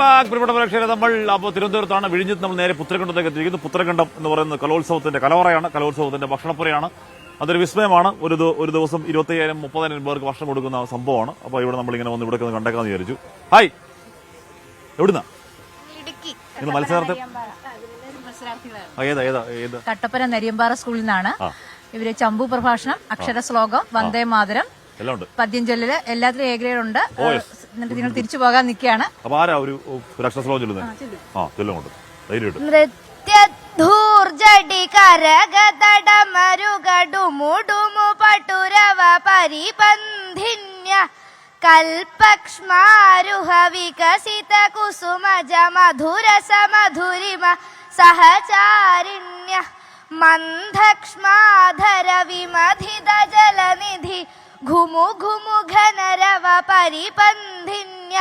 പ്രിയപ്പെട്ട പ്രേക്ഷകരെ, നമ്മൾ അപ്പോൾ തിരുവനന്തപുരത്താണ്. വിഴിഞ്ഞത്ത് നമ്മൾ നേരെ പുത്രകണ്ഠത്തേക്ക് എത്തിയിരിക്കുന്നു. പുത്രകണ്ഠം എന്ന് പറയുന്നത് കലോത്സവത്തിന്റെ കലവറയാണ്, കലോത്സവത്തിന്റെ ഭക്ഷണപ്പുരയാണ്. അതൊരു വിസ്മയമാണ്. ഒരു ദിവസം 25,000 30,000 പേർക്ക് ഭക്ഷണം കൊടുക്കുന്ന സംഭവമാണ്. അപ്പോൾ ഇവിടെ നമ്മളിങ്ങനെ വന്ന് ഇവിടെ കണ്ടേക്കാന്ന് വിചാരിച്ചു. ഹായ്, എവിടുന്നാ നിങ്ങൾ മത്സരാർത്ഥി? കട്ടപ്പന നരിയമ്പാറ സ്കൂളിൽ നിന്നാണ്. ഇവര് ചമ്പു പ്രഭാഷണം, അക്ഷര ശ്ലോകം, വന്ദേ മാതരം, പദ്യം ചൊല്ലല്, എല്ലാത്തിലും എ ഗ്രേഡ് ഉണ്ട്. എന്നിട്ട് നിങ്ങൾ തിരിച്ചു പോകാൻ നിൽക്കുകയാണ്. നൃത്യധൂർജടി കരകതടമരുകടുമുടുമു പട്ടുരവ പരിപന്ധിന്യ കൽപക്ഷ്മാരുഹ വികസിത കുസുമജ മധുരസ മധുരിമ സഹചാരിണ്യ മന്ദക്ഷ്മാധര വിമധിത ജലനിധി ഘുമു ഘുമു ഘനരവ പരിപന്ധിന്യ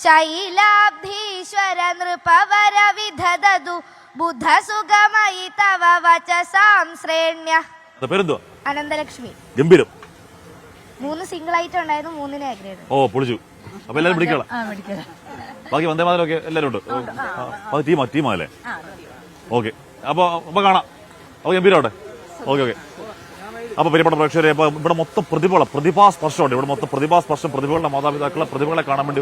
ശൈലാബ്ധീശ്വര നൃപവര വിധദതു ബുധ സുഗമയി തവ വചസാം ശ്രേണ്യ. അനന്തലക്ഷ്മി. ഗംഭീരം. 3 സിംഗിൾ ആയിട്ട് ഉണ്ടായിരുന്നു, 3 എ ഗ്രേഡ്. ഓ, പൊളിച്ചു. അപ്പൊ എല്ലാവരും പിടിക്കണം. ബാക്കി വന്ദേ മാതരം ഒക്കെ എല്ലാവരും ഉണ്ട്. ടീമല്ലേ? ഓക്കെ, അപ്പൊ കാണാം. അപ്പൊ ഗംഭീരമാവട്ടെ. ഓക്കെ. അപ്പൊ പ്രിയപ്പെട്ട പ്രേക്ഷകരെ, ഇവിടെ മൊത്തം പ്രതിഭാസ്പർശമുണ്ട്. ഇവിടെ മൊത്തം പ്രതിഭാസ്പർശം, പ്രതിഭകളുടെ മാതാപിതാക്കളെ, പ്രതിഭകളെ കാണാൻ വേണ്ടി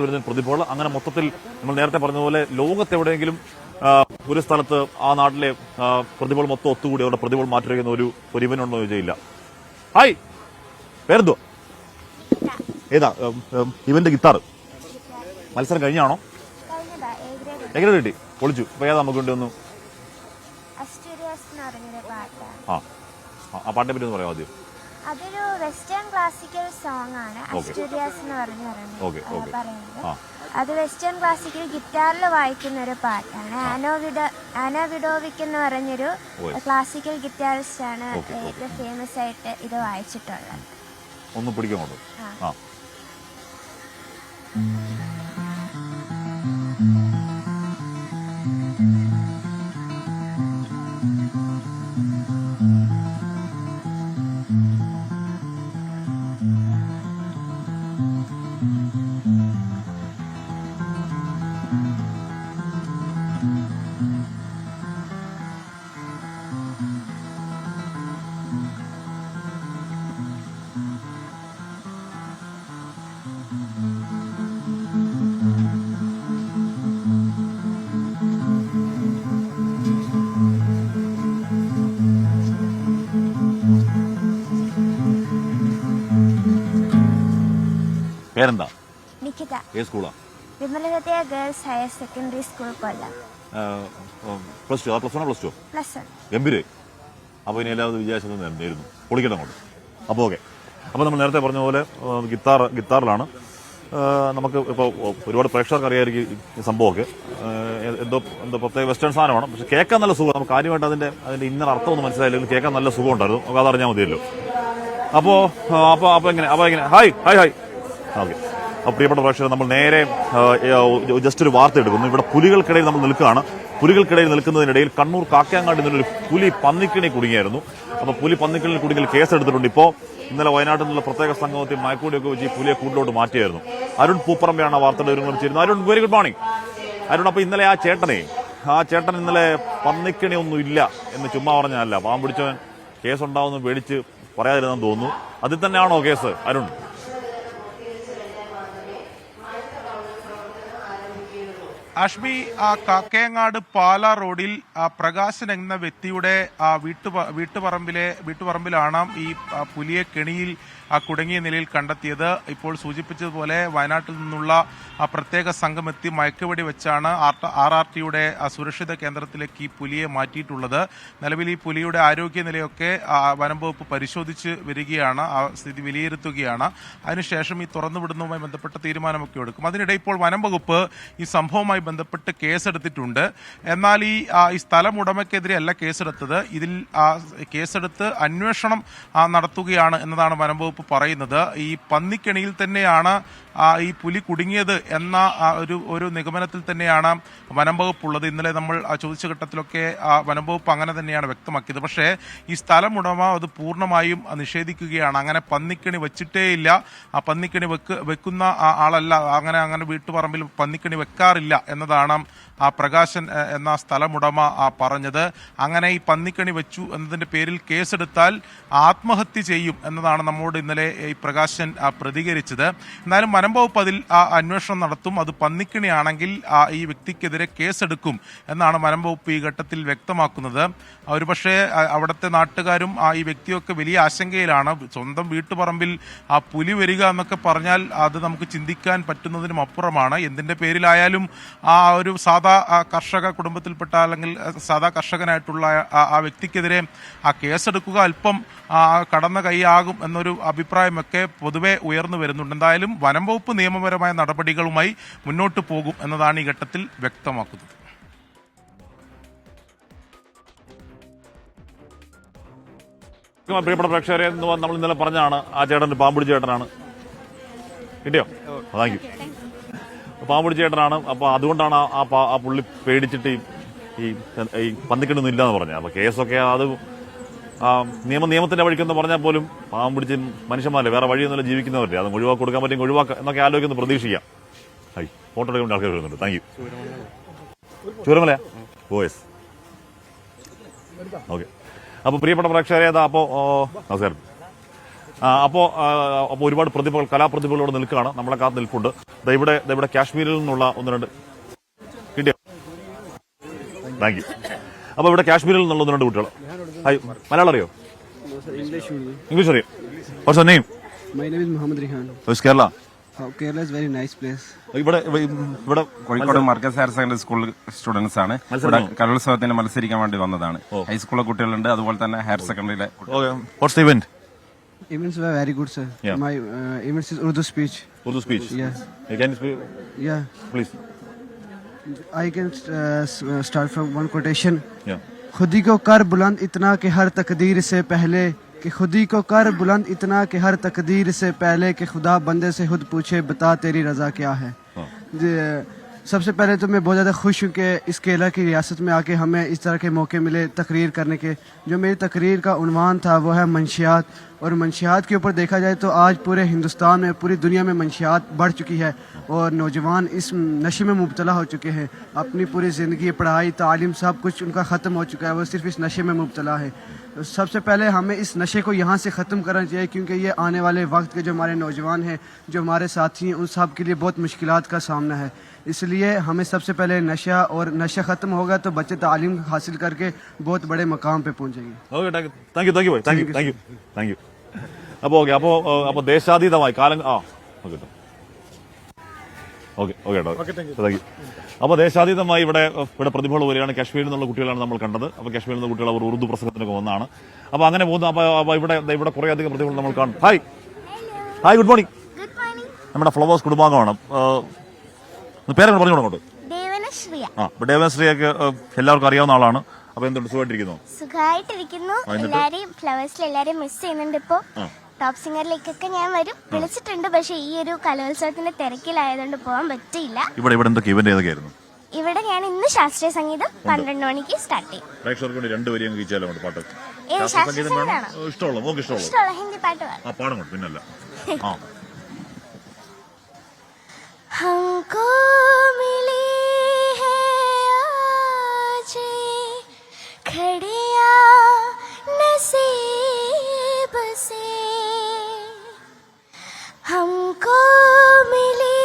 വരുന്ന പ്രതിഭകൾ. അങ്ങനെ മൊത്തത്തിൽ നമ്മൾ നേരത്തെ പറഞ്ഞതുപോലെ ലോകത്തെവിടെയെങ്കിലും ഒരു സ്ഥലത്ത് ആ നാട്ടിലെ പ്രതിഭകൾ മൊത്തം ഒത്തുകൂടി അവരുടെ പ്രതിഭകൾ മാറ്റിവയ്ക്കുന്ന ഒരു ഇവനുണ്ടോ ചോദിച്ചില്ല. ഹായ്, പേരെന്തോ? ഏതാ ഇവന്റെ ഗിത്താർ? മത്സരം കഴിഞ്ഞാണോ? എങ്ങനെ കിട്ടി? പൊളിച്ചു. അപ്പൊ ഏതാ നമുക്ക് വേണ്ടി ഒന്ന് ആ പാട്ടിനെ പറ്റി ഒന്ന് പറയാം ആദ്യം. അതൊരു വെസ്റ്റേൺ ക്ലാസിക്കൽ സോങ് ആണ്. അസ്റ്റൂരിയാസ് എന്ന് പറയുന്നത്. അത് വെസ്റ്റേൺ ക്ലാസിക്കൽ ഗിറ്റാറിൽ വായിക്കുന്ന ഒരു പാട്ടാണ്. ആനോ വിഡോവിക് എന്ന് പറഞ്ഞൊരു ക്ലാസിക്കൽ ഗിറ്റാറിസ്റ്റ് ആണ് ഏറ്റവും ഫേമസ് ആയിട്ട് ഇത് വായിച്ചിട്ടുള്ളത്. ഒന്ന് പിടിക്കാൻ ആ പേരെന്താ? നികിത. ഏത് സ്കൂളാ? Vimalahridaya girls higher secondary school Kollam. Plus 1 ഗംഭീരേ. അപ്പോൾ ഇനി എല്ലാവരും വിചാരിച്ചത് നേരുന്നു. പൊളിക്കട്ടെ അങ്ങോട്ട്. അപ്പോൾ ഓക്കെ. അപ്പോൾ നമ്മൾ നേരത്തെ പറഞ്ഞ പോലെ ഗിത്താറിലാണ്. നമുക്ക് ഇപ്പോൾ ഒരുപാട് പ്രേക്ഷകർക്ക് അറിയാമായിരിക്കും ഈ സംഭവമൊക്കെ. എന്തോ പ്രത്യേക വെസ്റ്റേൺ സാധനമാണ്. പക്ഷെ കേൾക്കാൻ നല്ല സുഖം. നമുക്ക് കാര്യമായിട്ട് അതിന്റെ ഇന്നർ അർത്ഥം ഒന്നും മനസ്സിലായില്ലെങ്കിൽ കേൾക്കാൻ നല്ല സുഖം ഉണ്ടായിരുന്നു. നമുക്ക് അതറിഞ്ഞാൽ മതിയല്ലോ. അപ്പോൾ എങ്ങനെ ഹായ്. ഓക്കെ. അപ്പോൾ പ്രിയപ്പെട്ട പ്രേക്ഷകർ, നമ്മൾ നേരെ ജസ്റ്റ് ഒരു വാർത്ത എടുക്കുന്നു. ഇവിടെ പുലികൾക്കിടയിൽ നമ്മൾ നിൽക്കുകയാണ്. പുലികൾക്കിടയിൽ നിൽക്കുന്നതിനിടയിൽ കണ്ണൂർ കാക്കയാങ്ങാട് നിന്നൊരു പുലി പന്നിക്കിണി കുടുങ്ങിയായിരുന്നു. അപ്പോൾ പുലി പന്നിക്കിണിൽ കുടുങ്ങിൽ കേസെടുത്തിട്ടുണ്ട്. ഇപ്പോൾ ഇന്നലെ വയനാട്ടിൽ നിന്നുള്ള പ്രത്യേക സംഘത്തിൽ മയക്കൂടിയൊക്കെ വെച്ച് ഈ പുലിയെ കൂട്ടിലോട്ട് മാറ്റിയായിരുന്നു. അരുൺ പൂപ്പറമ്പയാണ് ആ വാർത്തയുടെ വിവരങ്ങൾ ചെയ്യുന്നത്. Arun, very good morning. Arun, അപ്പോൾ ഇന്നലെ ആ ചേട്ടൻ ഇന്നലെ പന്നിക്കിണി ഒന്നും ഇല്ല എന്ന് ചുമ്മാ പറഞ്ഞല്ല, പാവം പിടിച്ചവൻ കേസുണ്ടാവുമെന്ന് പേടിച്ച് പറയാതിരുന്നെന്ന് തോന്നുന്നു. അതിൽ തന്നെയാണോ കേസ്, അരുൺ? അഷ്മി, കാക്കയങ്ങാട് പാല റോഡിൽ പ്രകാശൻ എന്ന വ്യക്തിയുടെ വീട്ടുപറമ്പിലാണ് ഈ പുലിയെ കെണിയിൽ കുടുങ്ങിയ നിലയിൽ കണ്ടെത്തിയത്. ഇപ്പോൾ സൂചിപ്പിച്ചതുപോലെ വയനാട്ടിൽ നിന്നുള്ള പ്രത്യേക സംഘം എത്തി മയക്കുവെടി വെച്ചാണ് RRTയുടെ സുരക്ഷിത കേന്ദ്രത്തിലേക്ക് ഈ പുലിയെ മാറ്റിയിട്ടുള്ളത്. നിലവിൽ ഈ പുലിയുടെ ആരോഗ്യനിലയൊക്കെ വനം വകുപ്പ് പരിശോധിച്ച് വരികയാണ്, ആ സ്ഥിതി വിലയിരുത്തുകയാണ്. അതിനുശേഷം ഈ തുറന്നുവിടുന്നതുമായി ബന്ധപ്പെട്ട തീരുമാനമൊക്കെ എടുക്കും. അതിനിടെ ഇപ്പോൾ വനം വകുപ്പ് ഈ സംഭവവുമായി ബന്ധപ്പെട്ട് കേസെടുത്തിട്ടുണ്ട്. എന്നാൽ ഈ സ്ഥലം ഉടമയ്ക്കെതിരെ അല്ല കേസെടുത്തത്. ഇതിൽ കേസെടുത്ത് അന്വേഷണം നടത്തുകയാണ് എന്നതാണ് വനം വകുപ്പ് പറയുന്നത്. ഈ പന്നിക്കെണിയിൽ തന്നെയാണ് ഈ പുലി കുടുങ്ങിയത് എന്ന ഒരു നിഗമനത്തിൽ തന്നെയാണ് വനം വകുപ്പ് ഉള്ളത്. ഇന്നലെ നമ്മൾ ചോദിച്ച ഘട്ടത്തിലൊക്കെ വനം വകുപ്പ് അങ്ങനെ തന്നെയാണ് വ്യക്തമാക്കിയത്. പക്ഷേ ഈ സ്ഥലം ഉടമ അത് പൂർണ്ണമായും നിഷേധിക്കുകയാണ്. അങ്ങനെ പന്നിക്കണി വെച്ചിട്ടേ ഇല്ല, ആ പന്നിക്കണി വെക്കുന്ന ആളല്ല, അങ്ങനെ വീട്ടുപറമ്പിൽ പന്നിക്കണി വെക്കാറില്ല എന്നതാണ് പ്രകാശൻ എന്ന സ്ഥലമുടമ പറഞ്ഞത്. അങ്ങനെ ഈ പന്നിക്കണി വെച്ചു എന്നതിന്റെ പേരിൽ കേസെടുത്താൽ ആത്മഹത്യ ചെയ്യും എന്നതാണ് നമ്മോട് ഇന്നലെ ഈ പ്രകാശൻ പ്രതികരിച്ചത്. എന്നാലും വനം വകുപ്പ് അതിൽ അന്വേഷണം നടത്തും. അത് പന്നിക്കണിയാണെങ്കിൽ ഈ വ്യക്തിക്കെതിരെ കേസെടുക്കും എന്നാണ് വനം വകുപ്പ് ഈ ഘട്ടത്തിൽ വ്യക്തമാക്കുന്നത്. ഒരുപക്ഷെ അവിടുത്തെ നാട്ടുകാരും ഈ വ്യക്തിയൊക്കെ വലിയ ആശങ്കയിലാണ്. സ്വന്തം വീട്ടുപറമ്പിൽ പുലി വരിക എന്നൊക്കെ പറഞ്ഞാൽ അത് നമുക്ക് ചിന്തിക്കാൻ പറ്റുന്നതിനും അപ്പുറമാണ്. എന്തിന്റെ പേരിലായാലും ഒരു സാധാ കർഷക കുടുംബത്തിൽപ്പെട്ട അല്ലെങ്കിൽ സാധാ കർഷകനായിട്ടുള്ള ആ വ്യക്തിക്കെതിരെ കേസെടുക്കുക അല്പം കടന്ന കൈയാകും എന്നൊരു അഭിപ്രായമൊക്കെ പൊതുവെ ഉയർന്നു വരുന്നുണ്ട്. എന്തായാലും വനം വകുപ്പ് നിയമപരമായ നടപടികളുമായി മുന്നോട്ട് പോകും എന്നതാണ് ഈ ഘട്ടത്തിൽ വ്യക്തമാക്കുന്നത്. പ്രിയപ്പെട്ട പ്രേക്ഷകരെ, നമ്മൾ ഇന്നലെ പറഞ്ഞാണ് ആ ചേട്ടൻ പാമ്പുടി ചേട്ടനാണ്. കിട്ടിയോ? Thank you. പാമ്പുടി ചേട്ടനാണ്. അപ്പോൾ അതുകൊണ്ടാണ് ആ പുള്ളി പേടിച്ചിട്ട് ഈ പന്നിക്കണിയൊന്നും ഇല്ലാന്ന് പറഞ്ഞത്. അപ്പോൾ കേസൊക്കെ അത് നിയമത്തിന്റെ വഴിക്കെന്ന് പറഞ്ഞാൽ പോലും പാവം പിടിച്ച് മനുഷ്യന്മാരല്ലേ, വേറെ വഴിയൊന്നുമില്ല, ജീവിക്കുന്നവരല്ലേ, അത് ഒഴിവാക്കി കൊടുക്കാൻ പറ്റും, ഒഴിവാക്കുക എന്നൊക്കെ ആലോചിക്കുന്ന പ്രതീക്ഷിക്കാം. ഫോട്ടോ എടുക്കാൻ ആൾക്കാർ വരുന്നുണ്ട്. Thank you. ചൂരമലയാ? Oh yes. ഓക്കെ. അപ്പോൾ പ്രിയപ്പെട്ട പ്രേക്ഷകരെ, അപ്പോൾ നമസ്കാരം. അപ്പോൾ ഒരുപാട് പ്രതിഭകൾ, കലാപ്രതിഭകൾ ഇവിടെ നിൽക്കുകയാണ്, നമ്മളെ കാത്ത് നിൽപ്പുണ്ട്. ഇവിടെ കാശ്മീരിൽ നിന്നുള്ള ഒന്ന് രണ്ട് കിട്ടിയോ? Thank you. അപ്പോൾ ഇവിടെ കാശ്മീരിൽ നിന്നുള്ള ഒന്ന് രണ്ട് കുട്ടികൾ. മലയാളം അറിയോ? ഇംഗ്ലീഷ് അറിയോ? What's your name? My name is Muhammad Rihan. Where's Kerala? Kerala is very nice place. ഇവിടെ Kozhikode Markaz higher secondary school students ആണ്. ഇവിടെ കലോത്സവത്തിന് മത്സരിക്കാൻ വേണ്ടി വന്നതാണ്. ഹൈസ്കൂളിലെ കുട്ടികളുണ്ട്, അതുപോലെ തന്നെ higher സെക്കൻഡറിയിലെ. What's the event? Events were very good, sir. Yeah. My events is Urdu speech. Urdu speech? Yes. Can you speak? Yeah. Please. I can start from one quotation. Yeah. खुदी को कर बुलंद इतना कि हर तकदीर से पहले, कि खुदी को कर बुलंद इतना कि हर तकदीर से पहले, कि खुदा बंदे से खुद पूछे बता तेरी रजा क्या है. सबसे पहले तो मैं बहुत ज़्यादा खुश हूँ कि इस केरला की रियासत में आके हमें इस तरह के मौके मिले तकरीर करने के. जो मेरी तकरीर का उन्वान था वो है मंशियात. और मंशियात के ऊपर देखा जाए तो आज पूरे हिंदुस्तान में, पूरी दुनिया में मंशियात बढ़ चुकी है और नौजवान इस नशे में मुब्तला हो चुके हैं. अपनी पूरी ज़िंदगी, पढ़ाई, तालीम सब कुछ उनका ख़त्म हो चुका है, वो सिर्फ इस नशे में मुब्तला है. तो सबसे पहले हमें इस नशे को यहाँ से ख़त्म करना चाहिए, क्योंकि ये आने वाले वक्त के जो हमारे नौजवान हैं, जो हमारे साथी हैं, उन सब के लिए बहुत मुश्किलात का सामना है. इसलिए हमें सबसे पहले नशा, और नशा ख़त्म होगा तो बच्चे तालीम हासिल करके बहुत बड़े मकाम पे पहुँचेंगे. Okay, thank you. അപ്പോൾ ഓക്കെ, അപ്പോൾ ദേശാതീതമായി കാലം ഓക്കെ താങ്ക് യു. അപ്പോൾ ദേശാതീതമായി ഇവിടെ പ്രതിഭകൾ വരികയാണ്. കാശ്മീരിൽ നിന്നുള്ള കുട്ടികളാണ് നമ്മൾ കണ്ടത്. അപ്പോൾ കാശ്മീരിൽ നിന്ന് കുട്ടികൾ അവർ ഉറുദു പ്രസംഗത്തിനൊക്കെ വന്നതാണ്. അപ്പോൾ അങ്ങനെ പോകുന്നു. അപ്പോൾ ഇവിടെ കുറേ അധികം പ്രതിഭകൾ നമ്മൾ കാണും. Hi, good morning. നമ്മുടെ ഫ്ലവേഴ്സ് കുടുംബാംഗമാണ്. പേരെങ്ങനെ പറഞ്ഞു അങ്ങോട്ട്? അപ്പോൾ ദേവനശ്രീയൊക്കെ എല്ലാവർക്കും അറിയാവുന്ന ആളാണ്. അപ്പോൾ എന്തുണ്ട്, സുഖമായിട്ടിരിക്കുന്നു. എല്ലാരെയും ഫ്ലവേഴ്സിൽ എല്ലാരെയും മിസ് ചെയ്യുന്നുണ്ട്. ഇപ്പോ ടോപ്പ് സിംഗറിലേക്കൊക്കെ ഞാൻ വരും, വിളിച്ചിട്ടുണ്ട്. പക്ഷെ ഈ ഒരു കലോത്സവത്തിന്റെ തിരക്കിലായതുകൊണ്ട് പോകാൻ പറ്റിയില്ല. ഇവിടെ എന്തൊക്കെ ഇവന്റ് ഏതൊക്കെയായിരുന്നു? ഇവിടെ ഞാൻ ഇന്ന് ശാസ്ത്രീയ സംഗീതം 12 മണിക്ക് സ്റ്റാർട്ട് ചെയ്യും. പ്രേക്ഷകർക്ക് വേണ്ടി രണ്ടുപേരും ഗീച്ചാലോ പാട്ട്? ശാസ്ത്രീയ സംഗീതമാണോ ഇഷ്ടമുള്ള? ഹിന്ദി പാട്ട് പാടും പിന്നല്ല. हमको मिली है आज घड़ियां नसीब से, हमको मिली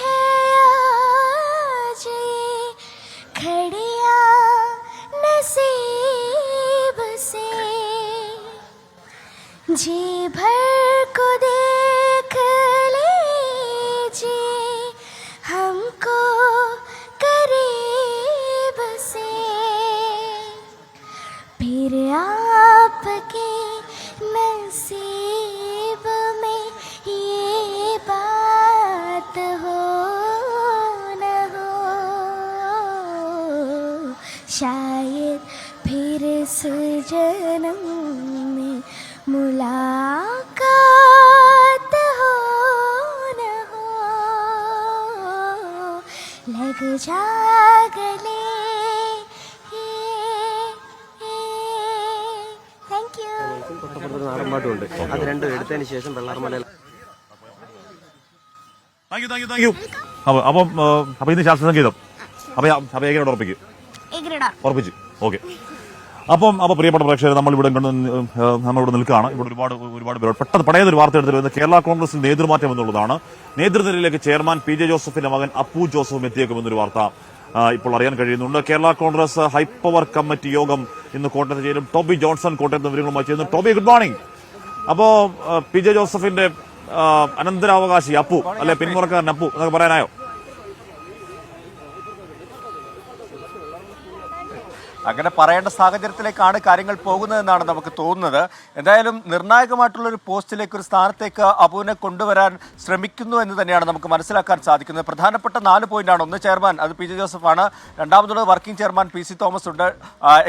है आज घड़ियां नसीब से, जी भर को देख लीजिए हमको करीब से, फिर आपके नसीब में ये बात हो न हो. शायद फिर इस जन्म में मुलाकात हो न हो, लग जा गले. Thank you. നാടൻ പാട്ടുമുണ്ട്. അത് രണ്ടും എടുത്തതിന് ശേഷം വെള്ളാർമല. Thank you. അപ്പൊ ഇന്ന് ശാസ്ത്ര സംഗീതം അപ്പൊ ഏകനോട് ഉറപ്പിച്ചു. ഓക്കെ. അപ്പൊ പ്രിയപ്പെട്ട പ്രേക്ഷകർ, നമ്മളിവിടെ നിൽക്കുകയാണ്. ഇവിടെ ഒരുപാട് പേര് പെട്ടെന്ന് പടയൊരു വാർത്ത എടുത്തിരുന്നത് കേരള കോൺഗ്രസിൽ നേതൃമാറ്റം എന്നുള്ളതാണ്. നേതൃനിരയിലേക്ക് ചെയർമാൻ PJ ജോസഫിന്റെ മകൻ അപ്പു ജോസഫും എത്തിയേക്കുമെന്നൊരു വാർത്ത ഇപ്പോൾ അറിയാൻ കഴിയുന്നുണ്ട്. കേരള കോൺഗ്രസ് ഹൈപ്പവർ കമ്മിറ്റി യോഗം ഇന്ന് കോട്ടയത്ത് ചേരും. ടോബി ജോൺസൺ കോട്ടയത്ത് വിവരങ്ങളുമായി ചേരുന്നു. Toby, good morning. അപ്പോ PJ ജോസഫിന്റെ അനന്തരാവകാശി അപ്പു, അല്ലെ പിന്മുറക്കാരൻ അപ്പു എന്നൊക്കെ പറയാനായോ? അങ്ങനെ പറയേണ്ട സാഹചര്യത്തിലേക്കാണ് കാര്യങ്ങൾ പോകുന്നതെന്നാണ് നമുക്ക് തോന്നുന്നത്. എന്തായാലും നിർണായകമായിട്ടുള്ള ഒരു പോസ്റ്റിലേക്ക്, ഒരു സ്ഥാനത്തേക്ക് അബുവിനെ കൊണ്ടുവരാൻ ശ്രമിക്കുന്നു എന്ന് തന്നെയാണ് നമുക്ക് മനസ്സിലാക്കാൻ സാധിക്കുന്നത്. പ്രധാനപ്പെട്ട 4 പോയിന്റാണ്. ഒന്ന്, ചെയർമാൻ, അത് PJ ജോസഫാണ്. രണ്ടാമതുള്ളത് വർക്കിംഗ് ചെയർമാൻ PC തോമസ് ഉണ്ട്.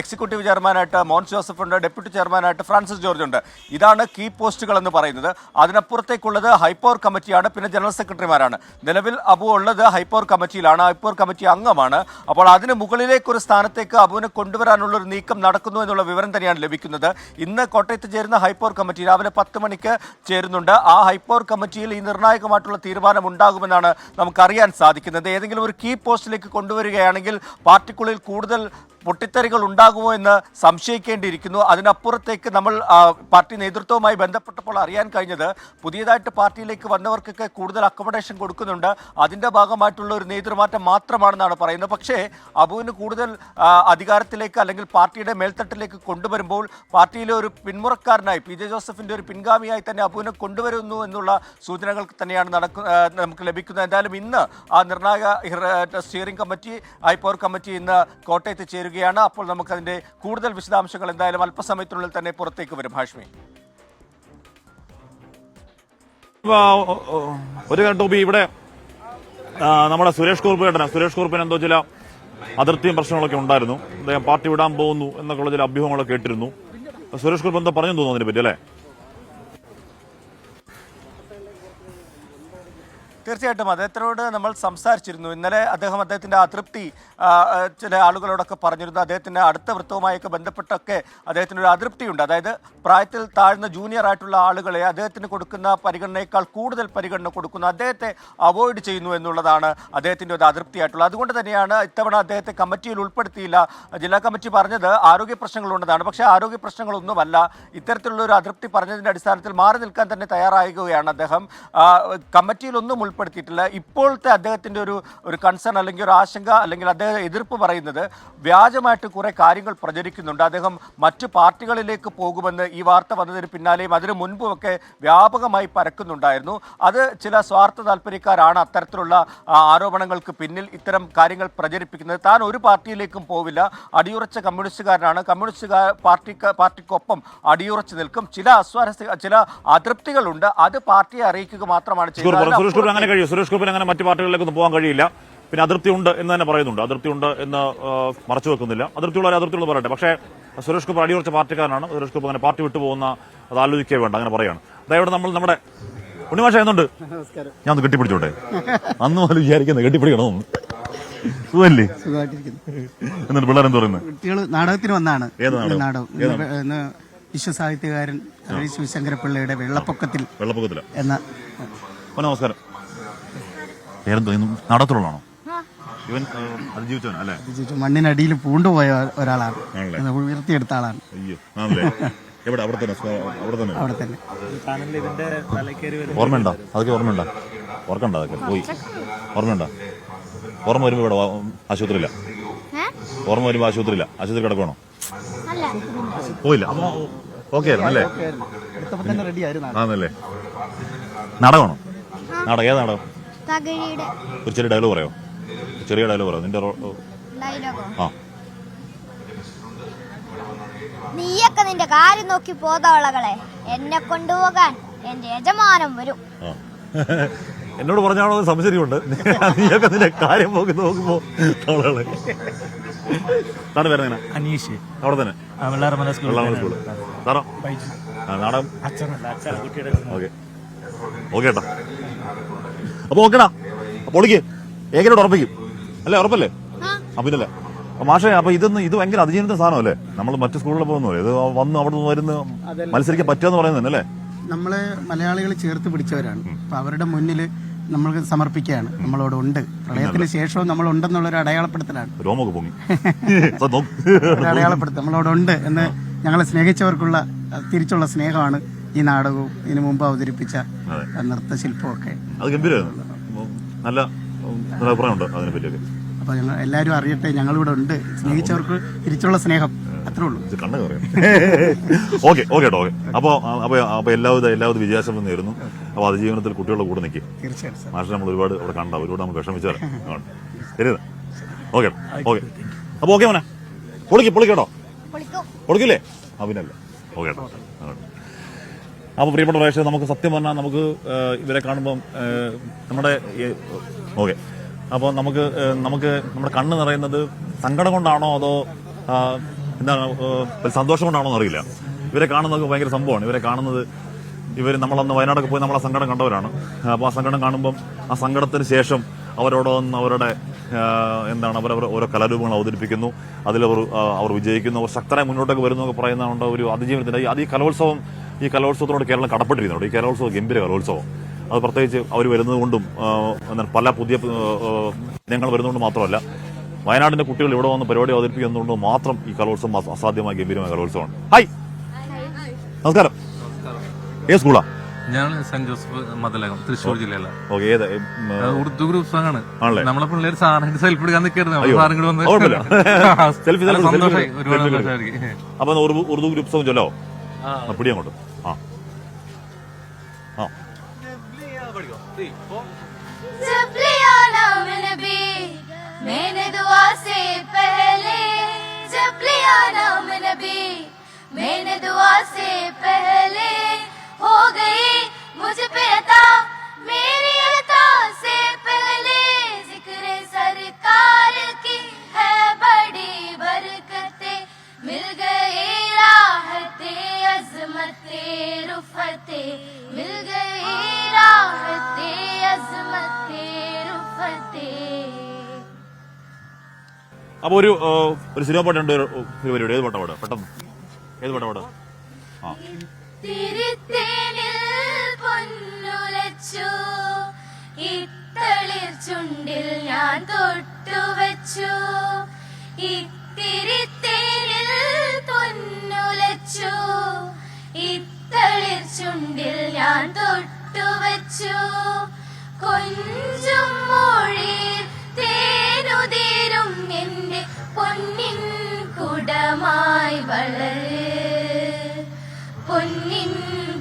എക്സിക്യൂട്ടീവ് ചെയർമാനായിട്ട് മോൻസ് ജോസഫ് ഉണ്ട്. ഡെപ്യൂട്ടി ചെയർമാനായിട്ട് ഫ്രാൻസിസ് ജോർജ് ഉണ്ട്. ഇതാണ് കീ പോസ്റ്റുകൾ എന്ന് പറയുന്നത്. അതിനപ്പുറത്തേക്കുള്ളത് ഹൈപ്പവർ കമ്മിറ്റിയാണ്, പിന്നെ ജനറൽ സെക്രട്ടറിമാരാണ്. നിലവിൽ അബു ഉള്ളത് ഹൈപ്പവർ കമ്മിറ്റിയിലാണ്, ഹൈപ്പവർ കമ്മിറ്റി അംഗമാണ്. അപ്പോൾ അതിന് മുകളിലേക്ക് ഒരു സ്ഥാനത്തേക്ക് അബുവിനെ കൊണ്ടുവരാനുള്ള ഒരു നീക്കം നടക്കുന്നു എന്നുള്ള വിവരം തന്നെയാണ് ലഭിക്കുന്നത്. ഇന്ന് കോട്ടയത്ത് ചേരുന്ന ഹൈപ്പവർ കമ്മിറ്റി രാവിലെ 10 മണിക്ക് ചേരുന്നുണ്ട്. ആ ഹൈപ്പവർ കമ്മിറ്റിയിൽ ഈ നിർണായകമായിട്ടുള്ള തീരുമാനം ഉണ്ടാകുമെന്നാണ് നമുക്കറിയാൻ സാധിക്കുന്നത്. ഏതെങ്കിലും ഒരു കീ പോസ്റ്റിലേക്ക് കൊണ്ടുവരികയാണെങ്കിൽ പാർട്ടിക്കുള്ളിൽ കൂടുതൽ പൊട്ടിത്തെറികൾ ഉണ്ടാകുമോ എന്ന് സംശയിക്കേണ്ടിയിരിക്കുന്നു. അതിനപ്പുറത്തേക്ക് നമ്മൾ പാർട്ടി നേതൃത്വവുമായി ബന്ധപ്പെട്ടപ്പോൾ അറിയാൻ കഴിഞ്ഞത് പുതിയതായിട്ട് പാർട്ടിയിലേക്ക് വന്നവർക്കൊക്കെ കൂടുതൽ അക്കോമഡേഷൻ കൊടുക്കുന്നുണ്ട്. അതിൻ്റെ ഭാഗമായിട്ടുള്ള ഒരു നേതൃമാറ്റം മാത്രമാണെന്നാണ് പറയുന്നത്. പക്ഷേ അബുവിന് കൂടുതൽ അധികാരത്തിലേക്ക് അല്ലെങ്കിൽ പാർട്ടിയുടെ മേൽത്തട്ടിലേക്ക് കൊണ്ടുവരുമ്പോൾ പാർട്ടിയിലെ ഒരു പിന്മുറക്കാരനായി PJ ജോസഫിൻ്റെ ഒരു പിൻഗാമിയായി തന്നെ അബുവിനെ കൊണ്ടുവരുന്നു എന്നുള്ള സൂചനകൾ തന്നെയാണ് നമുക്ക് ലഭിക്കുന്നത്. എന്തായാലും ഇന്ന് ആ നിർണായക സ്റ്റിയറിംഗ് കമ്മിറ്റി, ഹൈപ്പവർ കമ്മിറ്റി ഇന്ന് കോട്ടയത്ത് ചേരുകയാണ്. അപ്പോൾ നമുക്കതിന്റെ കൂടുതൽ വിശദാംശങ്ങൾ എന്തായാലും അല്പസമയത്തിനുള്ളിൽ തന്നെ പുറത്തേക്ക് വരും. ഹാഷ്മി, ഒരു ടോപ്പി ഇവിടെ നമ്മുടെ സുരേഷ് കുറുപ്പിന് എന്തോ ചില അതിർത്തിയും പ്രശ്നങ്ങളൊക്കെ ഉണ്ടായിരുന്നു. അദ്ദേഹം പാർട്ടി വിടാൻ പോകുന്നു എന്നൊക്കെയുള്ള ചില അഭ്യൂഹങ്ങളൊക്കെ കേട്ടിരുന്നു. സുരേഷ് കുറുപ്പ് എന്തോ പറഞ്ഞു തോന്നുന്നു അതിനെ പറ്റി, അല്ലേ? തീർച്ചയായിട്ടും അദ്ദേഹത്തിനോട് നമ്മൾ സംസാരിച്ചിരുന്നു. ഇന്നലെ അദ്ദേഹത്തിന്റെ അതൃപ്തി ചില ആളുകളോടൊക്കെ പറഞ്ഞിരുന്നു. അദ്ദേഹത്തിന്റെ അടുത്ത വൃത്തവുമായൊക്കെ ബന്ധപ്പെട്ടൊക്കെ അദ്ദേഹത്തിന് ഒരു അതൃപ്തിയുണ്ട്. അതായത് പ്രായത്തിൽ താഴ്ന്ന ജൂനിയർ ആയിട്ടുള്ള ആളുകളെ അദ്ദേഹത്തിന് കൊടുക്കുന്ന പരിഗണനയേക്കാൾ കൂടുതൽ പരിഗണന കൊടുക്കുന്നു, അദ്ദേഹത്തെ അവോയ്ഡ് ചെയ്യുന്നു എന്നുള്ളതാണ് അദ്ദേഹത്തിന്റെ ഒരു അതൃപ്തിയായിട്ടുള്ളത്. അതുകൊണ്ട് തന്നെയാണ് ഇത്തവണ അദ്ദേഹത്തെ കമ്മിറ്റിയിൽ ഉൾപ്പെടുത്തിയില്ല. ജില്ലാ കമ്മിറ്റി പറഞ്ഞത് ആരോഗ്യ പ്രശ്നങ്ങളുണ്ടെന്നാണ്. പക്ഷേ ആരോഗ്യ പ്രശ്നങ്ങളൊന്നുമല്ല. ഇത്തരത്തിലുള്ള ഒരു അതൃപ്തി പറഞ്ഞതിന്റെ അടിസ്ഥാനത്തിൽ മാറി നിൽക്കാൻ തന്നെ തയ്യാറാകുകയാണ് അദ്ദേഹം. കമ്മിറ്റിയിലൊന്നും ഉൾപ്പെടുത്തിയിട്ടില്ല. ഇപ്പോഴത്തെ അദ്ദേഹത്തിന്റെ ഒരു കൺസേൺ അല്ലെങ്കിൽ ഒരു ആശങ്ക അല്ലെങ്കിൽ അദ്ദേഹം എതിർപ്പ് പറയുന്നത് വ്യാജമായിട്ട് കുറെ കാര്യങ്ങൾ പ്രചരിക്കുന്നുണ്ട്. അദ്ദേഹം മറ്റു പാർട്ടികളിലേക്ക് പോകുമെന്ന് ഈ വാർത്ത വന്നതിന് പിന്നാലെയും അതിനു മുൻപുമൊക്കെ വ്യാപകമായി പരക്കുന്നുണ്ടായിരുന്നു. അത് ചില സ്വാർത്ഥ താല്പര്യക്കാരാണ് അത്തരത്തിലുള്ള ആരോപണങ്ങൾക്ക് പിന്നിൽ ഇത്തരം കാര്യങ്ങൾ പ്രചരിപ്പിക്കുന്നത്. താൻ ഒരു പാർട്ടിയിലേക്കും പോവില്ല, അടിയുറച്ച കമ്മ്യൂണിസ്റ്റുകാരനാണ്, കമ്മ്യൂണിസ്റ്റ് പാർട്ടിക്കൊപ്പം അടിയുറച്ചു നിൽക്കും. ചില അതൃപ്തികളുണ്ട്, അത് പാർട്ടിയെ അറിയിക്കുക മാത്രമാണ് ചെയ്യുന്നത്. സുരേഷ് ഗോപിന് അങ്ങനെ മറ്റു പാർട്ടികളിലേക്കൊന്നും പോകാൻ കഴിയില്ല. പിന്നെ അതൃപ്തി ഉണ്ട് എന്ന് തന്നെ പറയുന്നുണ്ട്. അതൃപ്തി ഉണ്ട് എന്ന് മറച്ചു വെക്കുന്നില്ല. അതൃപ്തിയുള്ള പറയട്ടെ. പക്ഷേ സുരേഷ് ഗോപി അടിയുറച്ച പാർട്ടിക്കാരനാണ്. സുരേഷ് ഗോപി അങ്ങനെ പാർട്ടി വിട്ടു പോകുന്ന അത് ആലോചിക്കേ വേണ്ട, അങ്ങനെ പറയാണ്. അതായത് നമ്മൾ നമ്മുടെ ഉണ്ണിമാഷ എന്നുണ്ട്, ഞാൻ ഒന്ന് കെട്ടിപ്പിടിച്ചോട്ടെ. അന്ന് മുതൽ വിചാരിക്കുന്നത് കെട്ടിപ്പിടിക്കണമെന്ന്. സുഖല്ലേ? എന്നിട്ട് പിള്ളേരെന്ത് പറയുന്നത്? കുട്ടികൾ നാടകത്തിന് വന്നാണ്. നാടകം വിശ്വസാഹിത്യകാരൻ ശിവശങ്കരപ്പിള്ളയുടെ വെള്ളപ്പൊക്കത്തിൽ എന്ന. നമസ്കാരം. പേരെന്തോ? നാടകത്തിലുള്ളതാണോ ഇവൻ? അതിജീവിച്ചവൻ അല്ലേ? മണ്ണിനടിയിൽ പൂണ്ടുപോയ ഒരാളാണ്, ഉയർത്തിയെടുത്ത ആളാണ്. അയ്യോ, ആണല്ലേ? എവിടെ? അവിടെ തന്നെ. ഓർമ്മയുണ്ടോ? അതൊക്കെ ഓർമ്മയുണ്ടോ? ഓർക്കണ്ട, അതൊക്കെ പോയി. ഓർമ്മയുണ്ടോ? ഓർമ്മ വരുമ്പോ ഇവിടെ ആശുപത്രിയില്ല. ഓർമ്മ വരുമ്പോ ആശുപത്രിയില്ല. ആശുപത്രി കിടക്കണോ? പോയില്ല. ഓക്കെ ആയിരുന്നല്ലേ? ആണല്ലേ? നാടകമാണോ? നാടകം ഏത് നാടകം? ഒരു ചെറിയ ഡയലോഗ് പറയോ? ചെറിയ ഡയലോഗ് പറയോ നിന്റെ? ആ, നീയൊക്കെ നിന്റെ കാര്യം നോക്കി പോതവളകളെ, എന്നെ കൊണ്ടുപോകാൻ എന്റെ യജമാനം വരും. എന്നോട് പറഞ്ഞാണോ സംശയമുണ്ട്. നീയൊക്കെ നിന്റെ കാര്യം നോക്കുമ്പോ സാറ് പേര് എങ്ങനെ? അനീഷ്. അവിടെ തന്നെ വെള്ളാറമല സ്കൂൾ. സാറോ? നാടകം. ഓക്കെ ഓക്കെ ഏട്ടാ. അപ്പൊ ഓക്കെടാ. അപ്പൊ ഒളിക്ക് ഏകരോട് ഉറപ്പിക്കും അല്ലേ? ഉറപ്പല്ലേ? പിന്നല്ലേ മാഷേ. അപ്പൊ ഇത് ഭയങ്കര അതിജീവനത്തെ സാധനം അല്ലേ? നമ്മൾ മറ്റു സ്കൂളിൽ പോകുന്നല്ലേ? ഇത് വന്ന് അവിടെ നിന്ന് വരുന്ന മത്സരിക്കാൻ പറ്റുമെന്ന് പറയുന്നത് അല്ലേ? നമ്മള് മലയാളികൾ ചേർത്ത് പിടിച്ചവരാണ്. അപ്പൊ അവരുടെ മുന്നിൽ നമ്മൾ സമർപ്പിക്കുകയാണ്. നമ്മളോടുണ്ട്, പ്രളയത്തിന് ശേഷവും നമ്മളുണ്ടെന്നുള്ള ഒരു അടയാളപ്പെടുത്തലാണ്. രോമൊക്കെ പൊങ്ങി അടയാളപ്പെടുത്തൽ നമ്മളോടുണ്ട് എന്ന് ഞങ്ങളെ സ്നേഹിച്ചവർക്കുള്ള തിരിച്ചുള്ള സ്നേഹമാണ് ഈ നാടകവും ഇതിനു മുമ്പ് അവതരിപ്പിച്ച നൃത്തശില്പമൊക്കെ. അത് ഗംഭീരമായിരുന്നു. നല്ല അഭിപ്രായമുണ്ട് അതിനെ പറ്റിയൊക്കെ. അപ്പൊ ഞങ്ങൾ എല്ലാവരും അറിയട്ടെ, ഞങ്ങളിവിടെ ഉണ്ട്. സ്നേഹിച്ചവർക്ക് തിരിച്ചുള്ള സ്നേഹം, അത്രേ ഉള്ളൂ. കണ്ണു പറയാം. ഓക്കെ ഓക്കെ കേട്ടോ. ഓക്കെ. അപ്പൊ എല്ലാവിധ വിജയാശംസ നേരുന്നു. അപ്പൊ അതിജീവനത്തിൽ കുട്ടികളുടെ കൂടെ നിൽക്കും. തീർച്ചയായിട്ടും മാഷിനെ നമ്മൾ ഒരുപാട് അവിടെ കണ്ട, ഒരുപാട് നമുക്ക് വിഷമിച്ചാൽ ശരി. Okay okay. അപ്പൊ ഓക്കെ മോനെ, പൊളിക്കട്ടോ. പൊളിക്കില്ലേ? പിന്നല്ലേ. ഓക്കെ കേട്ടോ. അപ്പൊ പ്രിയപ്പെട്ട പ്രേക്ഷകർ, നമുക്ക് സത്യം പറഞ്ഞാൽ നമുക്ക് ഇവരെ കാണുമ്പം നമ്മുടെ ഓക്കെ അപ്പോൾ നമുക്ക് നമ്മുടെ കണ്ണ് നിറയുന്നത് സങ്കടം കൊണ്ടാണോ അതോ എന്താണ് സന്തോഷം കൊണ്ടാണോ എന്നറിയില്ല. ഇവരെ കാണുന്നത് ഭയങ്കര സംഭവമാണ്. ഇവരെ കാണുന്നത് നമ്മളന്ന് വയനാടൊക്കെ പോയി നമ്മളെ സങ്കടം കണ്ടവരാണ്. അപ്പോൾ ആ സങ്കടം കാണുമ്പം ആ സങ്കടത്തിന് ശേഷം അവരോടൊന്ന് അവരുടെ അവരവർ ഓരോ കലാരൂപങ്ങൾ അവതരിപ്പിക്കുന്നു. അവർ വിജയിക്കുന്നു, അവർ ശക്തരായി മുന്നോട്ടൊക്കെ വരുന്നു എന്നൊക്കെ പറയുന്നതുകൊണ്ട് ഒരു അതിജീവനത്തിൻ്റെ ഈ കലോത്സവത്തിനോട് കേരളം കടപ്പെട്ടിരിക്കുന്നുണ്ട്. ഈ കലോത്സവം ഗംഭീര കലോത്സവം. അത് പ്രത്യേകിച്ച് അവർ വരുന്നത് കൊണ്ടും പല പുതിയ ഇനങ്ങൾ വരുന്നതുകൊണ്ട് മാത്രമല്ല, വയനാടിന്റെ കുട്ടികൾ ഇവിടെ വന്ന് പരിപാടി അവതരിപ്പിക്കുന്നതുകൊണ്ട് മാത്രം ഈ കലോത്സവം അസാധ്യമായ ഗംഭീരമായ കലോത്സവമാണ്. ഹായ്, നമസ്കാരം. ഏത് സ്കൂളാ? ഞാൻ സെന്റ് ജോസഫ് മതലകം, തൃശ്ശൂർ ജില്ലയിലാണ്. ഉറുദു ഗ്രൂപ്പ് ആണ്. നമ്മളെ പിള്ളേർ സാറിന് സെൽഫി എടുക്കാൻ നിൽക്കരുത്. അപ്പൊ ഉറുദു ഗ്രൂപ്പ് സോങ് ചൊല്ലോ. പിടി അങ്ങോട്ട്. जब लिया नाम नबी मैंने दुआ से पहले, जब लिया नाम नबी मैंने दुआ से पहले, हो गई मुझ पे अता मेरी अता से पहले, जिक्र सरकार की है बड़ी बरकते, मिल गई राहते अजमते रुफते, मिल गई राहते अजमते रुफते. അപ്പൊ ഒരു സിനിമ പാട്ടുണ്ട്, ഒരു പരിപാടി. ഏത് പാട്ടാ പാടുക? പെട്ടെന്ന് ഏത് പാട്ടാ പാടുക? തിരുത്തേനിൽ പൊന്നുലച്ചു, ഇത്തളിർ ചുണ്ടിൽ ഞാൻ തൊട്ടുവച്ചു, ഇത്തിരിത്തേനിൽ പൊന്നുലച്ചു, ഇത്തളിർ ചുണ്ടിൽ ഞാൻ തൊട്ടുവച്ചു, കൊഞ്ചും മൊഴിയിൽ തേനുതീരും എന്റെ പൊന്നിൻ കുടമായി വളര്, പൊന്നിൻ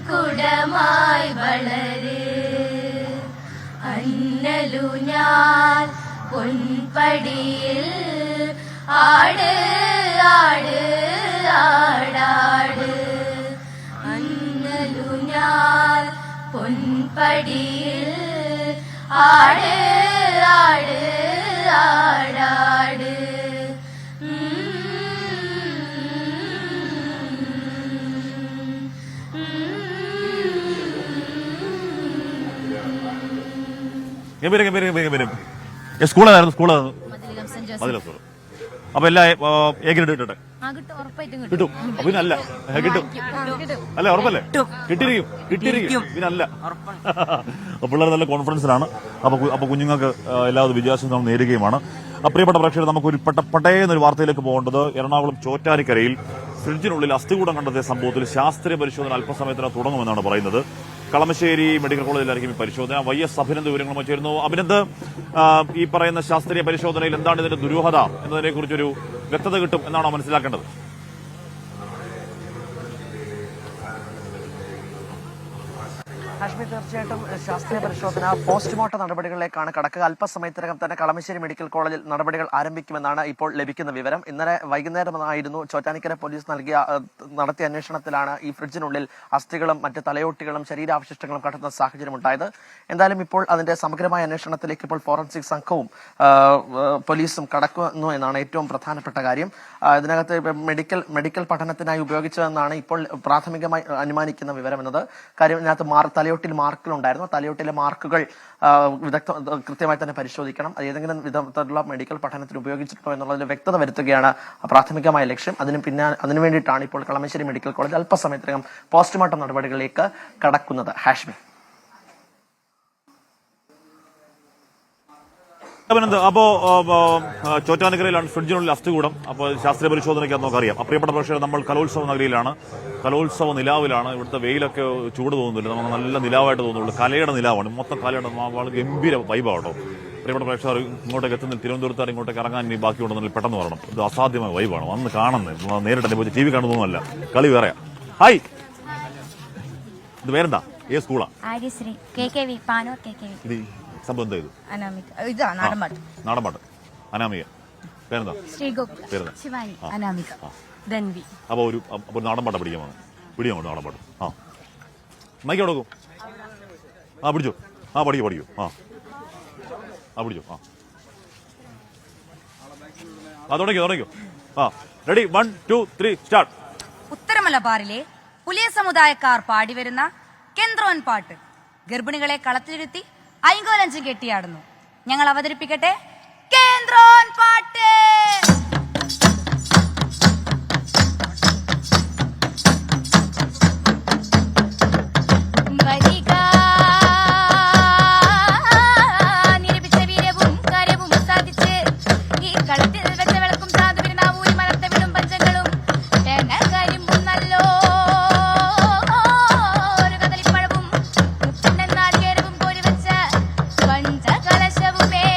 കുടമായി വളര്, അന്നലു ഞാൻ പൊൻപടിയിൽ ആട് ആട് ആടാട്, അന്നലു ഞാൻ പൊൻപടിയിൽ ആട് ആട് ആടാട്. സ്കൂളായിരുന്നു മതില സ്കൂൾ. അപ്പൊ എല്ലാ എ ഗ്രേഡ് കിട്ടട്ടെ? കിട്ടും. പിന്നല്ല കിട്ടും അല്ലേ? ഉറപ്പല്ലേ? കിട്ടിയിരിക്കും പിന്നല്ല. പിള്ളേർ നല്ല കോൺഫിഡൻസിലാണ്. അപ്പൊ കുഞ്ഞുങ്ങൾക്ക് എല്ലാവരും വിജയാശംസ നമ്മൾ നേരുകയുമാണ്. പ്രിയപ്പെട്ട പ്രേക്ഷകർ, നമുക്ക് ഒരു പട്ടേന്നൊരു വാർത്തയിലേക്ക് പോകേണ്ടത് എറണാകുളം ചോറ്റാനിക്കരയിൽ ഫ്രിഡ്ജിനുള്ളിൽ അസ്ഥികൂടം കണ്ടെത്തിയ സംഭവത്തിൽ ശാസ്ത്രീയ പരിശോധന അല്പസമയത്തിന് തുടങ്ങുമെന്നാണ് പറയുന്നത്. കളമശ്ശേരി മെഡിക്കൽ കോളേജിലായിരിക്കും ഈ പരിശോധന. YS അഭിനന്ദ് വിവരങ്ങളുമായി ചേരുന്നു. അഭിനന്ദ്, ഈ പറയുന്ന ശാസ്ത്രീയ പരിശോധനയിൽ എന്താണ് ഇതിന്റെ ദുരൂഹത എന്നതിനെ കുറിച്ചൊരു വ്യക്തത കിട്ടും എന്നാണോ മനസ്സിലാക്കേണ്ടത്? ഹാഷ്മി, തീർച്ചയായിട്ടും ശാസ്ത്രീയ പരിശോധന പോസ്റ്റ്മോർട്ടം നടപടികളിലേക്കാണ് കടക്കുക. അല്പസമയത്തിനകം തന്നെ കളമശ്ശേരി മെഡിക്കൽ കോളേജിൽ നടപടികൾ ആരംഭിക്കുമെന്നാണ് ഇപ്പോൾ ലഭിക്കുന്ന വിവരം. ഇന്നലെ വൈകുന്നേരമായിരുന്നു ചോറ്റാനിക്കര പോലീസ് നടത്തിയ അന്വേഷണത്തിലാണ് ഈ ഫ്രിഡ്ജിനുള്ളിൽ അസ്ഥികളും മറ്റ് തലയോട്ടികളും ശരീരാവശിഷ്ടങ്ങളും കണ്ടെത്തുന്ന സാഹചര്യം ഉണ്ടായത്. എന്തായാലും ഇപ്പോൾ അതിന്റെ സമഗ്രമായ അന്വേഷണത്തിലേക്ക് ഇപ്പോൾ ഫോറൻസിക് സംഘവും പോലീസും കടക്കുന്നു എന്നാണ് ഏറ്റവും പ്രധാനപ്പെട്ട കാര്യം. ഇതിനകത്ത് മെഡിക്കൽ പഠനത്തിനായി ഉപയോഗിച്ചതെന്നാണ് ഇപ്പോൾ പ്രാഥമികമായി അനുമാനിക്കുന്ന വിവരം എന്നത്. കാര്യം ഇതിനകത്ത് തലയോട്ടിൽ മാർക്കുകളുണ്ടായിരുന്നു. തലയോട്ടിലെ മാർക്കുകൾ കൃത്യമായി തന്നെ പരിശോധിക്കണം. അത് ഏതെങ്കിലും വിധത്തിലുള്ള മെഡിക്കൽ പഠനത്തിന് ഉപയോഗിച്ചിട്ടുണ്ടോ എന്നുള്ളതിൽ വ്യക്തത വരുത്തുകയാണ് പ്രാഥമികമായ ലക്ഷ്യം. അതിനു വേണ്ടിയിട്ടാണ് ഇപ്പോൾ കളമശ്ശേരി മെഡിക്കൽ കോളേജ് അല്പസമയത്തിനകം പോസ്റ്റ്മോർട്ടം നടപടികളിലേക്ക് കടക്കുന്നത്. ഹാഷ്മി. അപ്പോ ചോറ്റാനിക്കരയിലാണ് ഫ്രിഡ്ജിനുള്ളിൽ അസ്ഥികൂടം. അപ്പോൾ ശാസ്ത്രീയ പരിശോധനയ്ക്ക് നമുക്കറിയാം. പ്രിയപ്പെട്ട പ്രേക്ഷകർ, നമ്മൾ കലോത്സവ നഗരിയിലാണ്, കലോത്സവ നിലാവിലാണ്. ഇവിടുത്തെ വെയിലൊക്കെ ചൂട് തോന്നുന്നില്ല, നമുക്ക് നല്ല നിലാവായിട്ട് തോന്നുള്ളൂ. കലയുടെ നിലാവാണ്, മൊത്തം കലയുടെ വളരെ ഗംഭീര വൈബാട്ടോ. പ്രിയപ്പെട്ട പ്രേക്ഷകർ, ഇങ്ങോട്ടേക്ക് എത്തുന്നില്ല, തിരുവനന്തപുരത്ത് ഇങ്ങോട്ടേക്ക് ഇറങ്ങാൻ ഇനി ബാക്കിയുണ്ടെന്നില്ല, പെട്ടെന്ന് വരണം. ഇത് അസാധ്യമായ വൈബാണ്, വന്ന് കാണുന്നത്, നേരിട്ട് അനുഭവിച്ച് ടി വി കാണുന്നൊന്നുമല്ല, കളി വേറെയാ. ഹായ്, ഇത് പേരെന്താ? ഏത് സ്കൂളാ? സംഭവം എന്താ ഇത്? നാടൻപാട്ട്. അനാമിക പേരെന്താ? അപ്പൊ ഒരു നാടൻപാട്ട് പഠിക്കാൻ വന്നു. പിടിയോ നാടൻപാട്ട്? ആ, മൈക്ക് കൊടുക്കും. ആ, പിടിച്ചോ. ആ, പഠിക്കൂ. ആ, പിടിച്ചോ. ആ, തുടങ്ങിക്കോ. ആ, റെഡി, 1 2 3 സ്റ്റാർട്ട്. ഉത്തരമലബാറിലെ പുലിയ സമുദായക്കാർ പാടിവരുന്ന കെന്ത്രോൻ പാട്ട് ഗർഭിണികളെ കളത്തിലിരുത്തി ഐങ്കോലഞ്ചും കെട്ടിയാടുന്നു. ഞങ്ങൾ അവതരിപ്പിക്കട്ടെ കേന്ദ്രോൻ പാട്ട്. പഞ്ചകലശവുമേ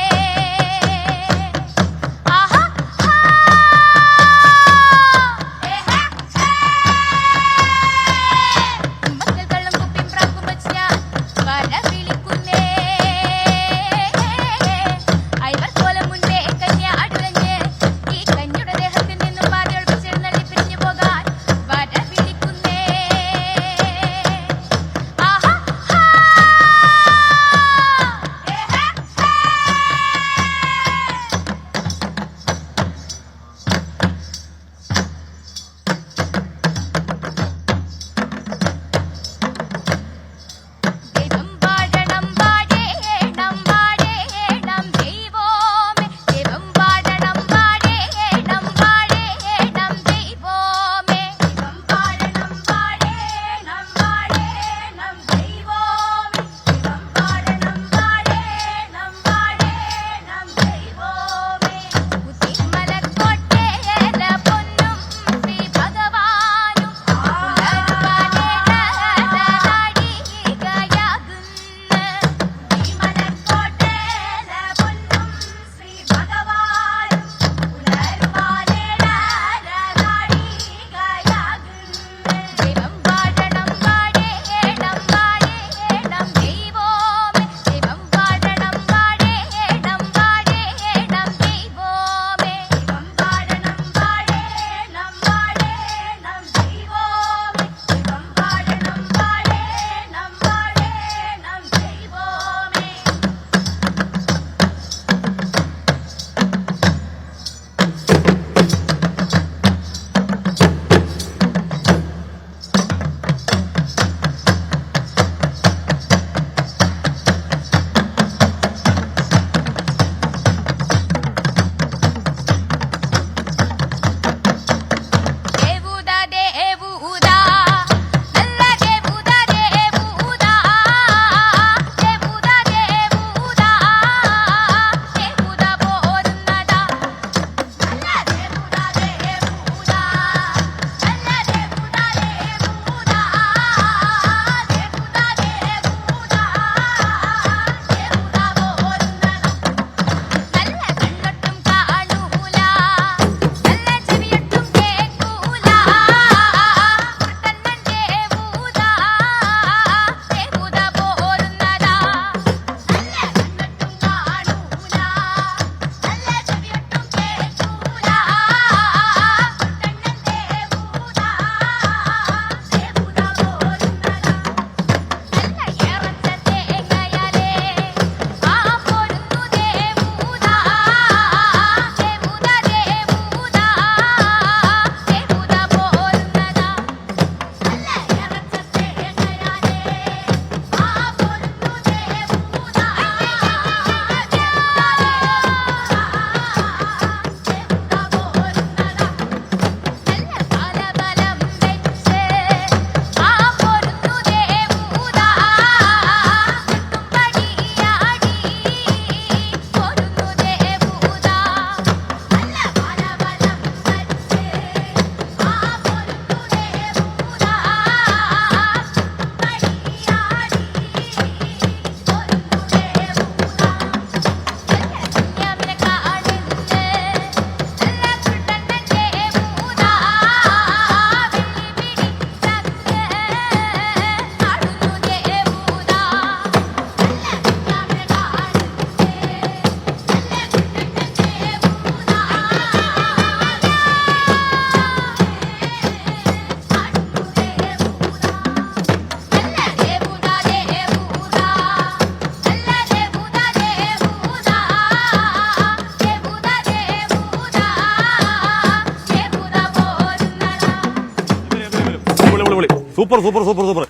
സൂപ്പർ സൂപ്പർ സൂപ്പർ സൂപ്പർ.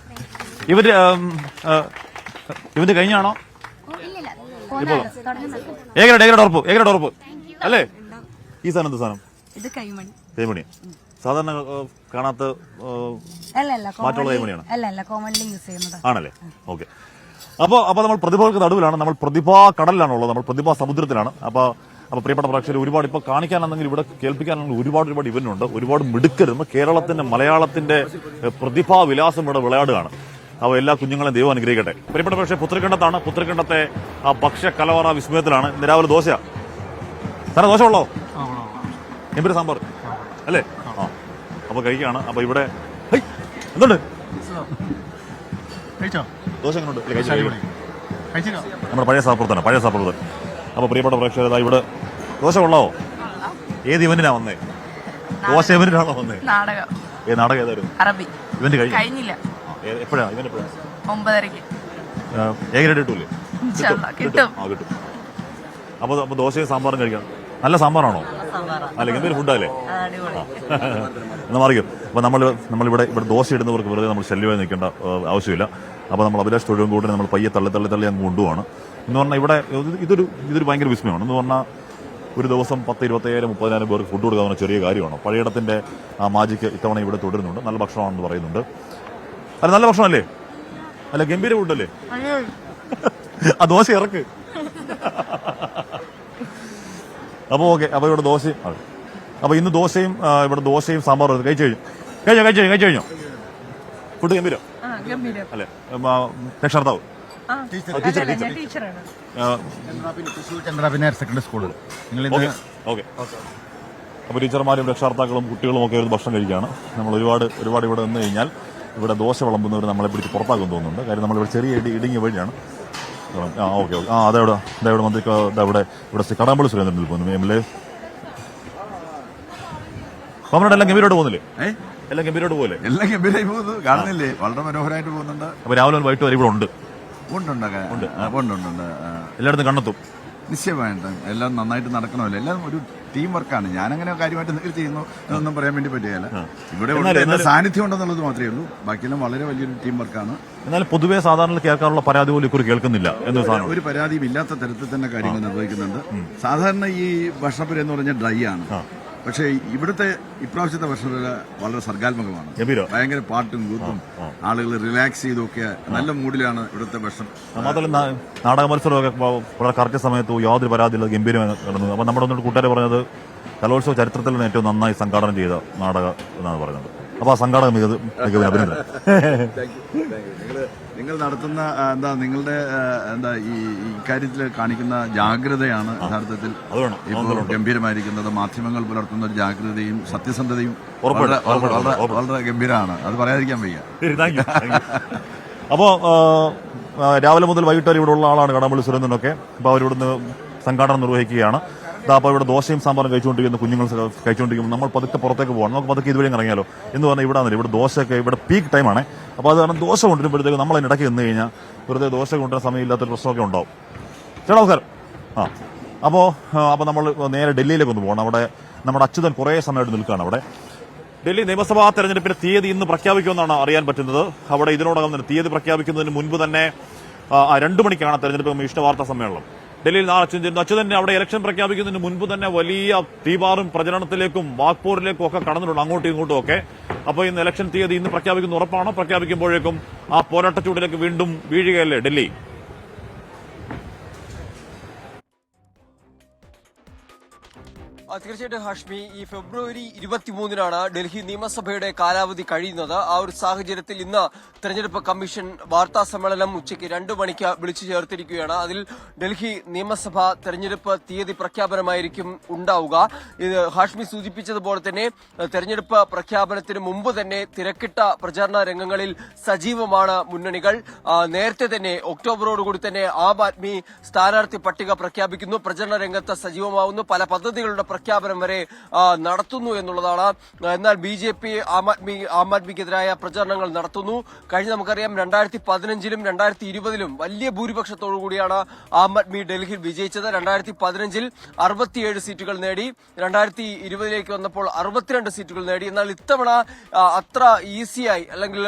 ഇവന്റെ കഴിഞ്ഞാണോ? ഇപ്പൊ ഏകരയുടെ ഉറപ്പ് അല്ലേ? ഈ സാധനം എന്ത് സാധനം? ഇത് കൈമണി. കൈമണി സാധാരണ കാണാത്ത മാറ്റുള്ള കൈമണിയാണ്. അല്ല കോമൺലി യൂസ് ചെയ്യുന്നത് ആണല്ലേ? ഓക്കെ. അപ്പൊ നമ്മൾ പ്രതിഭകൾക്ക് നടുവിലാണ്, നമ്മൾ പ്രതിഭാ കടലിലാണുള്ളത്, നമ്മൾ പ്രതിഭാ സമുദ്രത്തിലാണ്. അപ്പൊ പ്രിയപ്പെട്ട പ്രേക്ഷകർ, ഒരുപാട് ഇപ്പൊ കാണിക്കാനാണെങ്കിൽ ഇവിടെ കേൾപ്പിക്കാനാണെങ്കിൽ ഒരുപാട് ഇവന്റ് ഉണ്ട്, ഒരുപാട് മിടുക്കരുന്ന് കേരളത്തിന്റെ മലയാളത്തിന്റെ പ്രതിഭാ വിലാസം ഇവിടെ വിളയാടുകയാണ്. അപ്പോൾ എല്ലാ കുഞ്ഞുങ്ങളെയും ദൈവം അനുഗ്രഹിക്കട്ടെ. പ്രിയപ്പെട്ട പക്ഷേ പുത്രക്കണ്ടത്താണ്. പുത്രക്കണ്ടത്തെ ആ ഭക്ഷ്യ കലവറ വിസ്മയത്തിലാണ്. ഇന്ന് രാവിലെ ദോശയാ. സാറേ ദോശ ഉള്ളോ? എമ്പര് സാമ്പാർ അല്ലേ? ആ അപ്പൊ കഴിക്കുകയാണ്. അപ്പൊ ഇവിടെ എന്തുണ്ട്? ദോശ എങ്ങനെയുണ്ട്? നമ്മുടെ പഴയ സാപ്പുറത്താണ്. അപ്പൊ പ്രിയപ്പെട്ട പ്രേക്ഷകർ, ഇവിടെ ദോശ കൊള്ളാവോ? ഏത് ഇവന്റിനാ വന്നേ? ദോശ ഇവന്റിനാണോ വന്നേ? നാടകം ഏതായിരുന്നു? അറബി. ഇവന്റ് കഴിഞ്ഞില്ല. എപ്പോഴാണ് ഇവന്റ്? 9:30. ഏകരേറ്റ് കിട്ടൂലേ? കിട്ടും. അപ്പൊ ദോശയും സാമ്പാറും കഴിക്കാം. നല്ല സാമ്പാറാണോ? അല്ലെങ്കിൽ എന്തെങ്കിലും ഫുഡല്ലേ? എന്നാ മാറിക്കും. അപ്പൊ നമ്മളിവിടെ ദോശ ഇടുന്നവർക്ക് വെറുതെ നമ്മൾ ശല്യമായി നിൽക്കേണ്ട ആവശ്യമില്ല. അപ്പൊ നമ്മൾ അഭിലാഷ് തൊഴിലും കൂടി നമ്മൾ പയ്യെ തള്ളി അങ്ങ് കൊണ്ടുപോവാണ്. എന്ന് പറഞ്ഞാൽ ഇവിടെ ഇതൊരു ഭയങ്കര വിസ്മയമാണ്. എന്ന് പറഞ്ഞാൽ ഒരു ദിവസം 10, 25, 30,000 പേർക്ക് ഫുഡ് കൊടുക്കാവുന്ന ചെറിയ കാര്യമാണ്. പഴയിടത്തിന്റെ ആ മാജിക്ക് ഇത്തവണ ഇവിടെ തുടരുന്നുണ്ട്. നല്ല ഭക്ഷണമാണെന്ന് പറയുന്നുണ്ട്. അല്ല നല്ല ഭക്ഷണമല്ലേ? അല്ല ഗംഭീര ഫുഡല്ലേ? ആ ദോശ ഇറക്ക്. അപ്പൊ ഓക്കെ. അപ്പൊ ഇവിടെ ദോശയും അപ്പൊ ഇന്ന് ഇവിടെ ദോശയും സാമ്പാറും കഴിച്ചു കഴിഞ്ഞോ? ഫുഡ് ഗംഭീരം അല്ലേ? രക്ഷാർത്താവ് സെക്കൻഡറി സ്കൂളിൽ ഓക്കെ. അപ്പൊ ടീച്ചർമാരും രക്ഷാർത്താക്കളും കുട്ടികളും ഒക്കെ ഭക്ഷണം കഴിക്കുകയാണ്. നമ്മൾ ഒരുപാട് ഇവിടെ നിന്ന് കഴിഞ്ഞാൽ ഇവിടെ ദോശ വിളമ്പുന്നവർ നമ്മളെ പിടിച്ച് പുറത്താക്കുമെന്ന് തോന്നുന്നുണ്ട്. കാര്യം നമ്മളിവിടെ ചെറിയ ഇടുങ്ങിയ വഴിയാണ്. ഓക്കെ. അതെവിടെ മന്ത്രി ഇവിടെ കടകംപള്ളി സുരേന്ദ്രനിൽ പോകുന്നു. എം എൽ എ കോമറേഡ് എല്ലാം ഗംഭീരോട്ട് പോകുന്നില്ലേ? എല്ലാം ഗംഭീരോട്ട് പോലെ എല്ലാം ഗംഭീരമായി പോകുന്നു. കാണുന്നില്ലേ? വളരെ മനോഹരമായിട്ട് പോകുന്നുണ്ട്. അപ്പൊ രാവിലെ വൈകിട്ട് വരെ ഇവിടെ ഉണ്ട്. എല്ലായിടത്തും കണ്ടെത്തും നിശ്ചയമായിട്ടും. എല്ലാം നന്നായിട്ട് നടക്കണമല്ലോ. എല്ലാം ഒരു ടീം വർക്കാണ്. ഞാനങ്ങനെ കാര്യമായിട്ട് എന്തെങ്കിലും ചെയ്യുന്നു എന്നൊന്നും പറയാൻ വേണ്ടി പറ്റുകയില്ല. ഇവിടെ സാന്നിധ്യം ഉണ്ടെന്നുള്ളത് മാത്രമേ ഉള്ളൂ. ബാക്കിയെല്ലാം വളരെ വലിയൊരു ടീം വർക്കാണ്. എന്നാൽ പൊതുവെ സാധാരണ കേൾക്കാറുള്ള പരാതി പോലും ഇക്കുറി കേൾക്കുന്നില്ല. ഒരു പരാതിയും ഇല്ലാത്ത തരത്തിൽ തന്നെ കാര്യങ്ങൾ നിർവഹിക്കുന്നുണ്ട്. സാധാരണ ഈ ഭക്ഷണപ്പുര എന്ന് പറഞ്ഞാൽ ഡ്രൈ ആണ്. പക്ഷേ ഇവിടുത്തെ ഇപ്രാവശ്യത്തെ ഭക്ഷണപ്പുര വളരെ സർഗാത്മകമാണ്. ഭയങ്കര പാട്ടും കൂത്തും ആളുകൾ റിലാക്സ് ചെയ്തൊക്കെ നല്ല മൂഡിലാണ് ഇവിടുത്തെ ഭക്ഷണം. മാത്രമല്ല നാടക മത്സരമൊക്കെ വളരെ കറക്റ്റ് സമയത്ത് യാതൊരു പരാതിയില്ല, ഗംഭീരമായി നടന്നു. അപ്പൊ നമ്മുടെ ഒന്നും കൂട്ടുകാരെ പറഞ്ഞത് കലോത്സവ ചരിത്രത്തിൽ തന്നെ ഏറ്റവും നന്നായി സംഘാടനം ചെയ്ത നാടകം എന്നാണ് പറയുന്നത്. അപ്പൊ ആ സംഘാടക മികവിന് അഭിനന്ദനം. നിങ്ങൾ നടത്തുന്ന നിങ്ങളുടെ ഈ കാര്യത്തിൽ കാണിക്കുന്ന ജാഗ്രതയാണ് യഥാർത്ഥത്തിൽ ഇപ്പോൾ ഗംഭീരമായിരിക്കുന്നത്. മാധ്യമങ്ങൾ പുലർത്തുന്ന ഒരു ജാഗ്രതയും സത്യസന്ധതയും വളരെ ഗംഭീരമാണ്. അത് പറയാതിരിക്കാൻ വയ്യ. അപ്പോ രാവിലെ മുതൽ വൈകിട്ട് വരെ ഇവിടെ ഉള്ള ആളാണ് കടകംപള്ളി സുരേന്ദ്രനൊക്കെ. അപ്പൊ അവരിവിടുന്ന് സംഘാടനം നിർവഹിക്കുകയാണ്. അപ്പോൾ ഇവിടെ ദോശയും സാമ്പാറും കഴിച്ചുകൊണ്ടിരിക്കുന്ന കുഞ്ഞുങ്ങൾ കഴിച്ചുകൊണ്ടിരിക്കുമ്പോൾ നമ്മൾ പതുക്കെ പുറത്തേക്ക് പോകണം. നമുക്ക് പതുക്കെ ഇതുവരെ ഇറങ്ങിയാലോ എന്ന് പറഞ്ഞാൽ ഇവിടെ ദോശയൊക്കെ ഇവിടെ പീക്ക് ടൈമാണ്. അപ്പോൾ അത് കാരണം ദോശ കൊണ്ടുവരുമ്പോഴത്തേക്ക് നമ്മൾ അതിനിടയ്ക്ക് നിന്ന് കഴിഞ്ഞാൽ വെറുതെ ദോശ കൊണ്ടുവരാൻ സമയമില്ലാത്തൊരു പ്രശ്നമൊക്കെ ഉണ്ടാവും. ചേട്ടാ നമസ്കാരം. അപ്പോൾ നമ്മൾ നേരെ ഡൽഹിയിലേക്ക് ഒന്ന് പോകണം. അവിടെ നമ്മുടെ അച്യുതൻ കുറേ സമയമായിട്ട് നിൽക്കുകയാണ്. അവിടെ ഡൽഹി നിയമസഭാ തെരഞ്ഞെടുപ്പിന്റെ തീയതി ഇന്ന് പ്രഖ്യാപിക്കുമെന്നാണ് അറിയാൻ പറ്റുന്നത്. അവിടെ ഇതിനോടകം തന്നെ തീയതി പ്രഖ്യാപിക്കുന്നതിന് മുൻപ് തന്നെ 2 മണിക്കാണ് തെരഞ്ഞെടുപ്പ് കമ്മീഷന്റെ വാർത്താ സമ്മേളനം. ഡൽഹിയിൽ നാളെ അച്യുതൻ അവിടെ ഇലക്ഷൻ പ്രഖ്യാപിക്കുന്നതിന് മുൻപ് തന്നെ വലിയ തീപാറും പ്രചരണത്തിലേക്കും വാക്പോരിലേക്കും ഒക്കെ കടന്നിട്ടുണ്ട്, അങ്ങോട്ടും ഇങ്ങോട്ടും ഒക്കെ. അപ്പോൾ ഇന്ന് ഇലക്ഷൻ തീയതി ഇന്ന് പ്രഖ്യാപിക്കുന്ന ഉറപ്പാണ്. പ്രഖ്യാപിക്കുമ്പോഴേക്കും ആ പോരാട്ട ചൂടിലേക്ക് വീണ്ടും വീഴുകയല്ലേ ഡൽഹി? തീർച്ചയായിട്ടും ഹാഷ്മി, ഈ ഫെബ്രുവരി 23-നാണ് ഡൽഹി നിയമസഭയുടെ കാലാവധി കഴിയുന്നത്. ആ ഒരു സാഹചര്യത്തിൽ ഇന്ന് തെരഞ്ഞെടുപ്പ് കമ്മീഷൻ വാർത്താ സമ്മേളനം ഉച്ചയ്ക്ക് 2 മണിക്ക് വിളിച്ചു ചേർത്തിരിക്കുകയാണ്. അതിൽ ഡൽഹി നിയമസഭ തെരഞ്ഞെടുപ്പ് തീയതി പ്രഖ്യാപനമായിരിക്കും ഉണ്ടാവുക. ഇത് ഹാഷ്മി സൂചിപ്പിച്ചതുപോലെ തന്നെ തെരഞ്ഞെടുപ്പ് പ്രഖ്യാപനത്തിന് മുമ്പ് തന്നെ തിരക്കിട്ട പ്രചാരണ രംഗങ്ങളിൽ സജീവമാണ് മുന്നണികൾ. നേരത്തെ തന്നെ ഒക്ടോബറോടുകൂടി തന്നെ ആം ആദ്മി സ്ഥാനാർത്ഥി പട്ടിക പ്രഖ്യാപിക്കുന്നു, പ്രചരണ രംഗത്ത് സജീവമാവുന്നു, പല പദ്ധതികളുടെ പ്രഖ്യാപനം വരെ നടത്തുന്നു എന്നുള്ളതാണ്. എന്നാൽ BJP ആം ആദ്മിക്കെതിരായ പ്രചരണങ്ങൾ നടത്തുന്നു. കഴിഞ്ഞ നമുക്കറിയാം 2015-ലും 2020-ലും വലിയ ഭൂരിപക്ഷത്തോടു കൂടിയാണ് ആം ആദ്മി ഡൽഹിയിൽ വിജയിച്ചത്. 2015-ൽ 67 സീറ്റുകൾ നേടി, 2020-ലേക്ക് വന്നപ്പോൾ 62 സീറ്റുകൾ നേടി. എന്നാൽ ഇത്തവണ അത്ര ഈസിയായി അല്ലെങ്കിൽ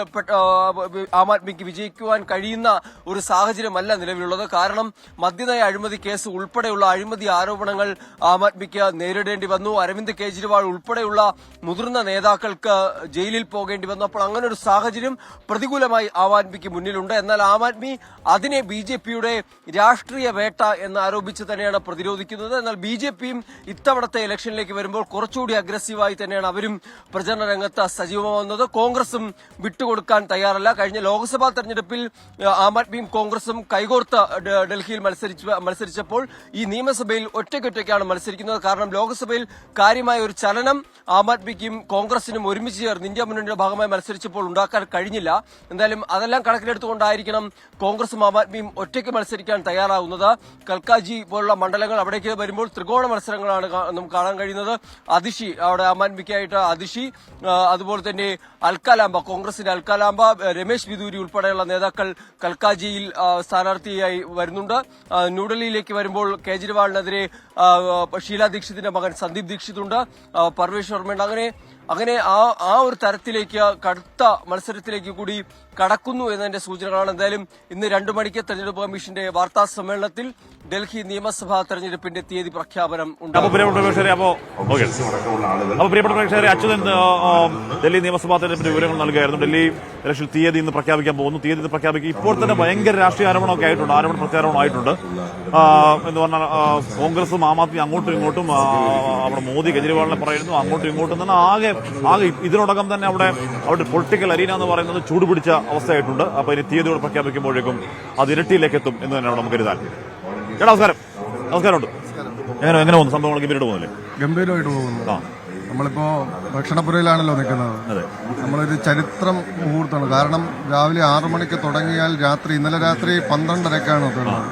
ആം ആദ്മിക്ക് വിജയിക്കുവാൻ കഴിയുന്ന ഒരു സാഹചര്യമല്ല നിലവിലുള്ളത്. കാരണം മദ്യനയ അഴിമതി കേസ് ഉൾപ്പെടെയുള്ള അഴിമതി ആരോപണങ്ങൾ ആം ആദ്മിക്ക് നേരിടേണ്ടി വന്നു. അരവിന്ദ് കെജ്രിവാൾ ഉൾപ്പെടെയുള്ള മുതിർന്ന നേതാക്കൾക്ക് ജയിലിൽ പോകേണ്ടി വന്നു. അപ്പോൾ അങ്ങനെ ഒരു സാഹചര്യം പ്രതികൂലമായി ആം ആദ്മിക്ക് മുന്നിലുണ്ട്. എന്നാൽ ആം ആദ്മി അതിനെ BJPയുടെ രാഷ്ട്രീയ വേട്ട എന്ന് ആരോപിച്ച് തന്നെയാണ് പ്രതിരോധിക്കുന്നത്. എന്നാൽ BJPയും ഇത്തവണത്തെ ഇലക്ഷനിലേക്ക് വരുമ്പോൾ കുറച്ചുകൂടി അഗ്രസീവായി തന്നെയാണ് അവരും പ്രചരണ രംഗത്ത് സജീവമാവുന്നത്. കോൺഗ്രസും വിട്ടുകൊടുക്കാൻ തയ്യാറല്ല. കഴിഞ്ഞ ലോക്സഭാ തെരഞ്ഞെടുപ്പിൽ ആം ആദ്മിയും കോൺഗ്രസും കൈകോർത്ത് ഡൽഹിയിൽ മത്സരിച്ചപ്പോൾ ഈ നിയമസഭയിൽ ഒറ്റയ്ക്കൊറ്റയ്ക്കാണ് മത്സരിക്കുന്നത്. കാരണം ലോക്സഭയിൽ കാര്യമായ ഒരു ചലനം ആം ആദ്മിക്കും കോൺഗ്രസിനും ഒരുമിച്ച് ചേർന്ന് ഇന്ത്യ മുന്നണിയുടെ ഭാഗമായി മത്സരിച്ചപ്പോൾ ഉണ്ടാക്കാൻ കഴിഞ്ഞില്ല. എന്തായാലും അതെല്ലാം കണക്കിലെടുത്തുകൊണ്ടായിരിക്കണം കോൺഗ്രസും ആം ആദ്മിയും ഒറ്റയ്ക്ക് മത്സരിക്കാൻ തയ്യാറാവുന്നത്. കൽക്കാജി പോലുള്ള മണ്ഡലങ്ങൾ അവിടേക്ക് വരുമ്പോൾ ത്രികോണ മത്സരങ്ങളാണ് നമുക്ക് കാണാൻ കഴിയുന്നത്. അതിഷി അവിടെ ആം ആദ്മിക്കായിട്ട് അതിഷി, അതുപോലെ തന്നെ അൽക്കാലാമ്പ കോൺഗ്രസിന്റെ അൽക്കാലാമ്പ, രമേശ് ബിദൂരി ഉൾപ്പെടെയുള്ള നേതാക്കൾ കൽക്കാജിയിൽ സ്ഥാനാർത്ഥിയായി വരുന്നുണ്ട്. ന്യൂഡൽഹിയിലേക്ക് വരുമ്പോൾ കേജ്രിവാളിനെതിരെ ഷീല ദീക്ഷിതിന്റെ മകൻ സന്ദീപ് ദീക്ഷിതുണ്ട്, പർവേഷ് ശർമ്മയുണ്ട്. അങ്ങനെ ആ ഒരു തരത്തിലേക്ക് കടുത്ത മത്സരത്തിലേക്ക് കൂടി കടക്കുന്നു എന്നതിന്റെ സൂചനകളാണ്. എന്തായാലും ഇന്ന് 2 മണിക്ക് തെരഞ്ഞെടുപ്പ് കമ്മീഷന്റെ വാർത്താ സമ്മേളനത്തിൽ ഡൽഹി നിയമസഭാ തെരഞ്ഞെടുപ്പിന്റെ തീയതി പ്രഖ്യാപനം ഉണ്ടാകും. പ്രിയപ്പെട്ട പ്രേക്ഷകരെ, അച്യുതൻ ഡൽഹി നിയമസഭാ തെരഞ്ഞെടുപ്പിന്റെ വിവരങ്ങൾ നൽകുകയായിരുന്നു. ഡൽഹി ഇലക്ഷൻ തീയതി ഇന്ന് പ്രഖ്യാപിക്കാൻ പോകുന്നു. തീയതി ഇന്ന് പ്രഖ്യാപിക്കും. ഇപ്പോൾ തന്നെ ഭയങ്കര രാഷ്ട്രീയ ആരോപണമൊക്കെ ആയിട്ടുണ്ട്, ആരോപണ പ്രത്യാരോപണമായിട്ടുണ്ട്. എന്ന് പറഞ്ഞാൽ കോൺഗ്രസും ആം ആദ്മി അങ്ങോട്ടും ഇങ്ങോട്ടും അവിടെ മോദി കെജ്രിവാളിനെ പറയുന്നു, അങ്ങോട്ടും ഇങ്ങോട്ടും തന്നെ ആകെ ഇതിനോടകം തന്നെ അവിടെ പൊളിറ്റിക്കൽ അരീന എന്ന് പറയുന്നത് ചൂടുപിടിച്ച അവസ്ഥയായിട്ടുണ്ട്. അപ്പൊ ഇനി തീയതിയോട് പ്രഖ്യാപിക്കുമ്പോഴേക്കും അത് ഇരട്ടിയിലേക്ക് എത്തും എന്ന് തന്നെയാണ് നമുക്ക് കരുതാൻ. ചേട്ടാ നമസ്കാരം. നമസ്കാരമുണ്ട്. എങ്ങനെ പോകുന്നു സംഭവങ്ങൾ? ഗംഭീരമായിട്ട് പോകുന്നില്ലേ? ഗംഭീരമായിട്ട് പോകുന്നു. നമ്മളിപ്പോ ഭക്ഷണപ്പുരയിലാണല്ലോ നിൽക്കുന്നത്. നമ്മളൊരു ചരിത്രം മുഹൂർത്തമാണ്. കാരണം രാവിലെ 6 മണിക്ക് തുടങ്ങിയാൽ ഇന്നലെ രാത്രി 12:30ക്കാണ് എത്തുന്നത്.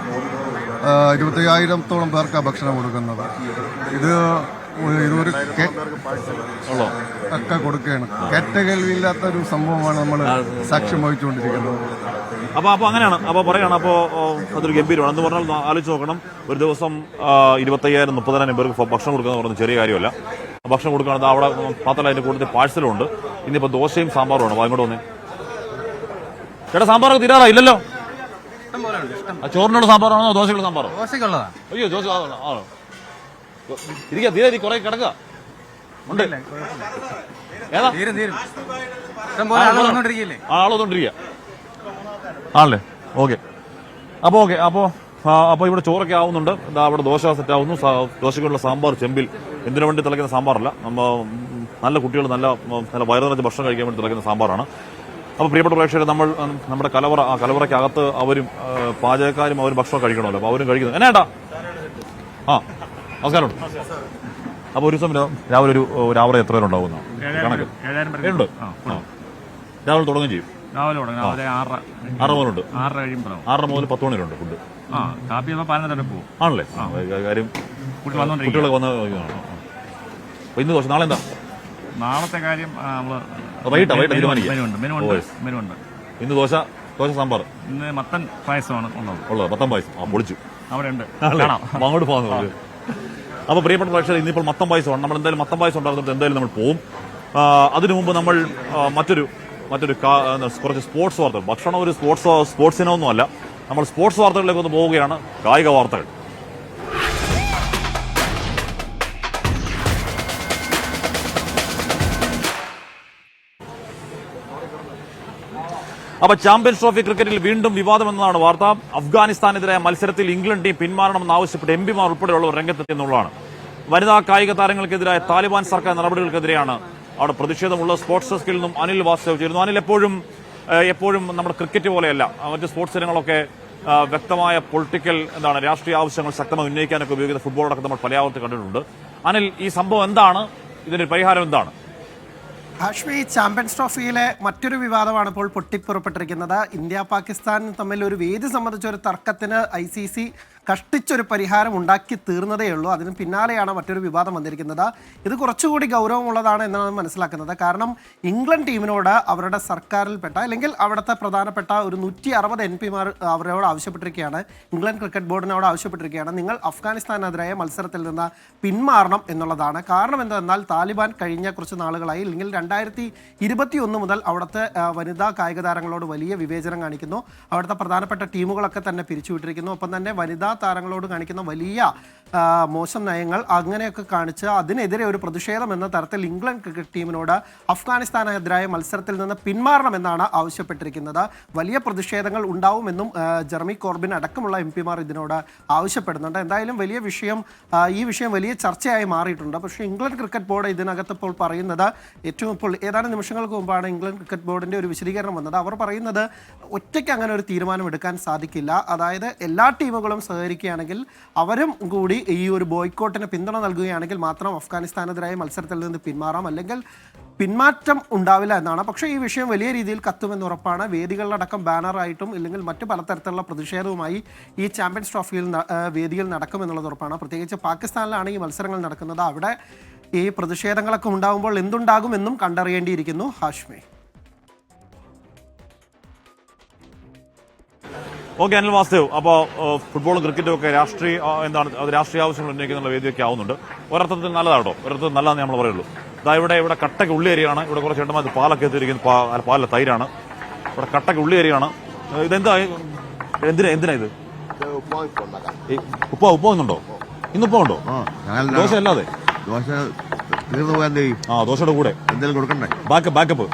25,000-ഓളം പേർക്കാണ് ഭക്ഷണം കൊടുക്കുന്നത്. ഇതൊരു ഒക്കെ കൊടുക്കുകയാണ്. കേട്ടകേൾവിയില്ലാത്ത ഒരു സംഭവമാണ് നമ്മൾ സാക്ഷ്യം വഹിച്ചുകൊണ്ടിരിക്കുന്നത്. അപ്പൊ അങ്ങനെയാണ്. അപ്പൊ പറയാണ്. അപ്പോ അതൊരു ഗംഭീരമാണ് എന്ന് പറഞ്ഞാൽ ആലോചിച്ച് നോക്കണം. ഒരു ദിവസം 25,000-30,000 പേർക്ക് ഭക്ഷണം കൊടുക്കുക എന്ന് പറയുന്നത് ചെറിയ കാര്യമല്ല. ഭക്ഷണം കൊടുക്കുകയാണെങ്കിൽ അവിടെ മാത്രമല്ല അതിന്റെ കൂടുതൽ പാഴ്സലും ഉണ്ട്. ഇന്നിപ്പോ ദോശയും സാമ്പാറുമാണ്. അങ്ങോട്ട് വന്നേ ചേട്ടാ. സാമ്പാറൊക്കെ തീരാറായില്ലല്ലോ. ചോറിനുള്ള സാമ്പാറാണോ ദോശയുള്ള സാമ്പാറോ? അയ്യോ ദോശ ആണോ? തീരെ കുറെ കിടക്കുക ഉണ്ട്. ഏതാ ആളൊന്നുകൊണ്ടിരിക്കുക ആണല്ലേ? ഓക്കെ. അപ്പൊ ഇവിടെ ചോറൊക്കെ ആവുന്നുണ്ട്. അവിടെ ദോശ സെറ്റ് ആവുന്നു. ദോശക്കുള്ള സാമ്പാർ ചെമ്പിൽ. എന്തിനു വേണ്ടി തിളയ്ക്കുന്ന സാമ്പാറല്ല, നല്ല കുട്ടികൾ നല്ല വയറു നിറച്ച് ഭക്ഷണം കഴിക്കാൻ വേണ്ടി തിളയ്ക്കുന്ന സാമ്പാറാണ്. അപ്പൊ പ്രിയപ്പെട്ട പ്രേക്ഷകർ, നമ്മുടെ കലവറയ്ക്കകത്ത് അവരും പാചകക്കാരും അവരും ഭക്ഷണം കഴിക്കണമല്ലോ. അപ്പൊ അവരും കഴിക്കുന്നു. എന്നാ നമസ്കാരം. അപ്പൊ ഒരു ദിവസം രാവിലെ ഒരു രാവിലെ എത്ര പേര് ഉണ്ടാവുന്ന കണക്ക്? 7,000 രാവിലെ തുടങ്ങുകയും ചെയ്യും. രാവിലെ 6 മുതലുണ്ട്. 6 മുതൽ 10 മണി വരെയുണ്ട് ഫുഡ്. ആണല്ലേ? കാര്യം കുട്ടികളൊക്കെ വന്ന്. അപ്പൊ ഇന്ന് ദോശ, നാളെ എന്താ? നാളത്തെ കാര്യം വൈകിട്ട് തീരുമാനിക്കാം. ഇന്ന് ദോശ സാമ്പാർ. ഇന്ന് മത്തൻ പായസമാണ് ഉള്ളത്. മത്തൻ പായസം പൊളിച്ചു അവിടെ ഉണ്ട്. അങ്ങോട്ട് പോകുന്നത്. അപ്പൊ പ്രിയപ്പെട്ട പ്രേക്ഷകർ, ഇന്നിപ്പോൾ മത്തൻ പായസമാണ്. നമ്മൾ എന്തായാലും മത്തൻ പായസം ഉണ്ടാകുന്നത് എന്തായാലും നമ്മൾ പോവും. അതിനു മുമ്പ് നമ്മൾ മറ്റൊരു കുറച്ച് സ്പോർട്സ് വാർത്തകൾ. ഭക്ഷണം ഒരു സ്പോർട്സ് ഇനമൊന്നുമല്ല. നമ്മൾ സ്പോർട്സ് വാർത്തകളിലേക്ക് ഒന്ന് പോവുകയാണ്. കായിക വാർത്തകൾ. അപ്പൊ ചാമ്പ്യൻസ് ട്രോഫി ക്രിക്കറ്റിൽ വീണ്ടും വിവാദമെന്നതാണ് വാർത്ത. അഫ്ഗാനിസ്ഥാനെതിരായ മത്സരത്തിൽ ഇംഗ്ലണ്ട് ടീം പിന്മാറണമെന്നാവശ്യപ്പെട്ട് എംപിമാർ ഉൾപ്പെടെയുള്ളവർ രംഗത്തെത്തിയെന്നുള്ളതാണ്. വനിതാ കായിക താരങ്ങൾക്കെതിരായ താലിബാൻ സർക്കാർ നടപടികൾക്കെതിരെയാണ് അവിടെ പ്രതിഷേധമുള്ള. സ്പോർട്സ് ഡെസ്കിൽ നിന്നും അനിൽ വാസുദേവ് ചേരുന്നു. അനിൽ, എപ്പോഴും നമ്മുടെ ക്രിക്കറ്റ് പോലെയല്ല, മറ്റ് സ്പോർട്സ് ഇനങ്ങളൊക്കെ വ്യക്തമായ പൊളിറ്റിക്കൽ രാഷ്ട്രീയ ആവശ്യങ്ങൾ ശക്തമായി ഉന്നയിക്കാനൊക്കെ ഉപയോഗിക്കുന്ന ഫുട്ബോളടക്കം നമ്മൾ പലയാവർത്തി കണ്ടിട്ടുണ്ട്. അനിൽ, ഈ സംഭവം എന്താണ്? ഇതിന്റെ പരിഹാരം എന്താണ്? ഹാഷ്മി, ചാമ്പ്യൻസ് ട്രോഫിയിലെ മറ്റൊരു വിവാദമാണ് ഇപ്പോൾ പൊട്ടിപ്പുറപ്പെട്ടിരിക്കുന്നത്. ഇന്ത്യ പാകിസ്ഥാൻ തമ്മിൽ ഒരു വേദി സംബന്ധിച്ച ഒരു തർക്കത്തിന് ICC കഷ്ടിച്ചൊരു പരിഹാരം ഉണ്ടാക്കി തീർന്നതേ ഉള്ളൂ. അതിന് പിന്നാലെയാണ് മറ്റൊരു വിവാദം വന്നിരിക്കുന്നത്. ഇത് കുറച്ചുകൂടി ഗൗരവമുള്ളതാണ് എന്നാണ് മനസ്സിലാക്കുന്നത്. കാരണം ഇംഗ്ലണ്ട് ടീമിനോട് അവരുടെ സർക്കാരിൽപ്പെട്ട അല്ലെങ്കിൽ അവിടുത്തെ പ്രധാനപ്പെട്ട ഒരു 160 MP-മാർ അവരോട് ആവശ്യപ്പെട്ടിരിക്കുകയാണ്, ഇംഗ്ലണ്ട് ക്രിക്കറ്റ് ബോർഡിനോട് ആവശ്യപ്പെട്ടിരിക്കുകയാണ്, നിങ്ങൾ അഫ്ഗാനിസ്ഥാനെതിരായ മത്സരത്തിൽ നിന്ന് പിന്മാറണം എന്നുള്ളതാണ്. കാരണം എന്തെന്നാൽ താലിബാൻ കഴിഞ്ഞ കുറച്ച് നാളുകളായി അല്ലെങ്കിൽ 2021 മുതൽ അവിടുത്തെ വനിതാ കായിക താരങ്ങളോട് വലിയ വിവേചനം കാണിക്കുന്നു. അവിടുത്തെ പ്രധാനപ്പെട്ട ടീമുകളൊക്കെ തന്നെ പിരിച്ചുവിട്ടിരിക്കുന്നു. ഒപ്പം തന്നെ വനിതാ താരങ്ങളോട് കാണിക്കുന്ന വലിയ മോശം നയങ്ങൾ അങ്ങനെയൊക്കെ കാണിച്ച് അതിനെതിരെ ഒരു പ്രതിഷേധം എന്ന തരത്തിൽ ഇംഗ്ലണ്ട് ക്രിക്കറ്റ് ടീമിനോട് അഫ്ഗാനിസ്ഥാനെതിരായ മത്സരത്തിൽ നിന്ന് പിന്മാറണമെന്നാണ് ആവശ്യപ്പെട്ടിരിക്കുന്നത്. വലിയ പ്രതിഷേധങ്ങൾ ഉണ്ടാവുമെന്നും ജെറമി കോർബിൻ അടക്കമുള്ള MP-മാർ ഇതിനോട് ആവശ്യപ്പെടുന്നുണ്ട്. എന്തായാലും വലിയ വിഷയം, ഈ വിഷയം വലിയ ചർച്ചയായി മാറിയിട്ടുണ്ട്. പക്ഷേ ഇംഗ്ലണ്ട് ക്രിക്കറ്റ് ബോർഡ് ഇതിനകത്ത് ഇപ്പോൾ പറയുന്നത്, ഏറ്റവും ഇപ്പോൾ ഏതാനും നിമിഷങ്ങൾക്ക് മുമ്പാണ് ഇംഗ്ലണ്ട് ക്രിക്കറ്റ് ബോർഡിൻ്റെ ഒരു വിശദീകരണം വന്നത്. അവർ പറയുന്നത് ഒറ്റയ്ക്ക് അങ്ങനെ ഒരു തീരുമാനം എടുക്കാൻ സാധിക്കില്ല. അതായത് എല്ലാ ടീമുകളും സഹകരിക്കുകയാണെങ്കിൽ അവരും കൂടി ഈ ഒരു ബോയ്ക്കോട്ടിന് പിന്തുണ നൽകുകയാണെങ്കിൽ മാത്രം അഫ്ഗാനിസ്ഥാനെതിരായ മത്സരത്തിൽ നിന്ന് പിന്മാറാം, അല്ലെങ്കിൽ പിന്മാറ്റം ഉണ്ടാവില്ല എന്നാണ്. പക്ഷേ ഈ വിഷയം വലിയ രീതിയിൽ കത്തുമെന്ന് ഉറപ്പാണ്. വേദികളിലടക്കം ബാനറായിട്ടും ഇല്ലെങ്കിൽ മറ്റു പലതരത്തിലുള്ള പ്രതിഷേധവുമായി ഈ ചാമ്പ്യൻസ് ട്രോഫിയിൽ വേദിയിൽ നടക്കുമെന്നുള്ളത് ഉറപ്പാണ്. പ്രത്യേകിച്ച് പാകിസ്ഥാനിലാണ് ഈ മത്സരങ്ങൾ നടക്കുന്നത്. അവിടെ ഈ പ്രതിഷേധങ്ങളൊക്കെ ഉണ്ടാകുമ്പോൾ എന്തുണ്ടാകുമെന്നും കണ്ടറിയേണ്ടിയിരിക്കുന്നു. ഹാഷ്മി. ഓക്കെ, അനിൽ വാസുദേവ്. അപ്പോൾ ഫുട്ബോളും ക്രിക്കറ്റും ഒക്കെ രാഷ്ട്രീയ ആവശ്യങ്ങൾ ഉന്നയിക്കുന്ന വേദിയൊക്കെ ആവുന്നുണ്ട്. ഒരർത്ഥത്തിൽ നല്ലതാട്ടോ, ഒരർത്ഥത്തിൽ നല്ലതെന്ന് നമ്മൾ പറയുള്ളൂ. ഇവിടെ കട്ടയ്ക്ക് ഉള്ളിയേരിയാണ്. ഇവിടെ കുറച്ച് ചേട്ടന്മാർ പാലൊക്കെ എത്തിയിരിക്കുന്നത്, പാലിലെ തൈരാണ്. ഇവിടെ കട്ടയ്ക്ക് ഉള്ളിയേരിയാണ്. ഇതെന്താ, എന്തിനാ ഇത്? ഉപ്പ വന്നുണ്ടോ? ഇന്ന് ഉപ്പ ഉണ്ടോ? ദോശ അല്ലാതെ ദോശയുടെ കൂടെ എന്തെങ്കിലും കൊടുക്കണ്ടേ? ബാക്കപ്പ്.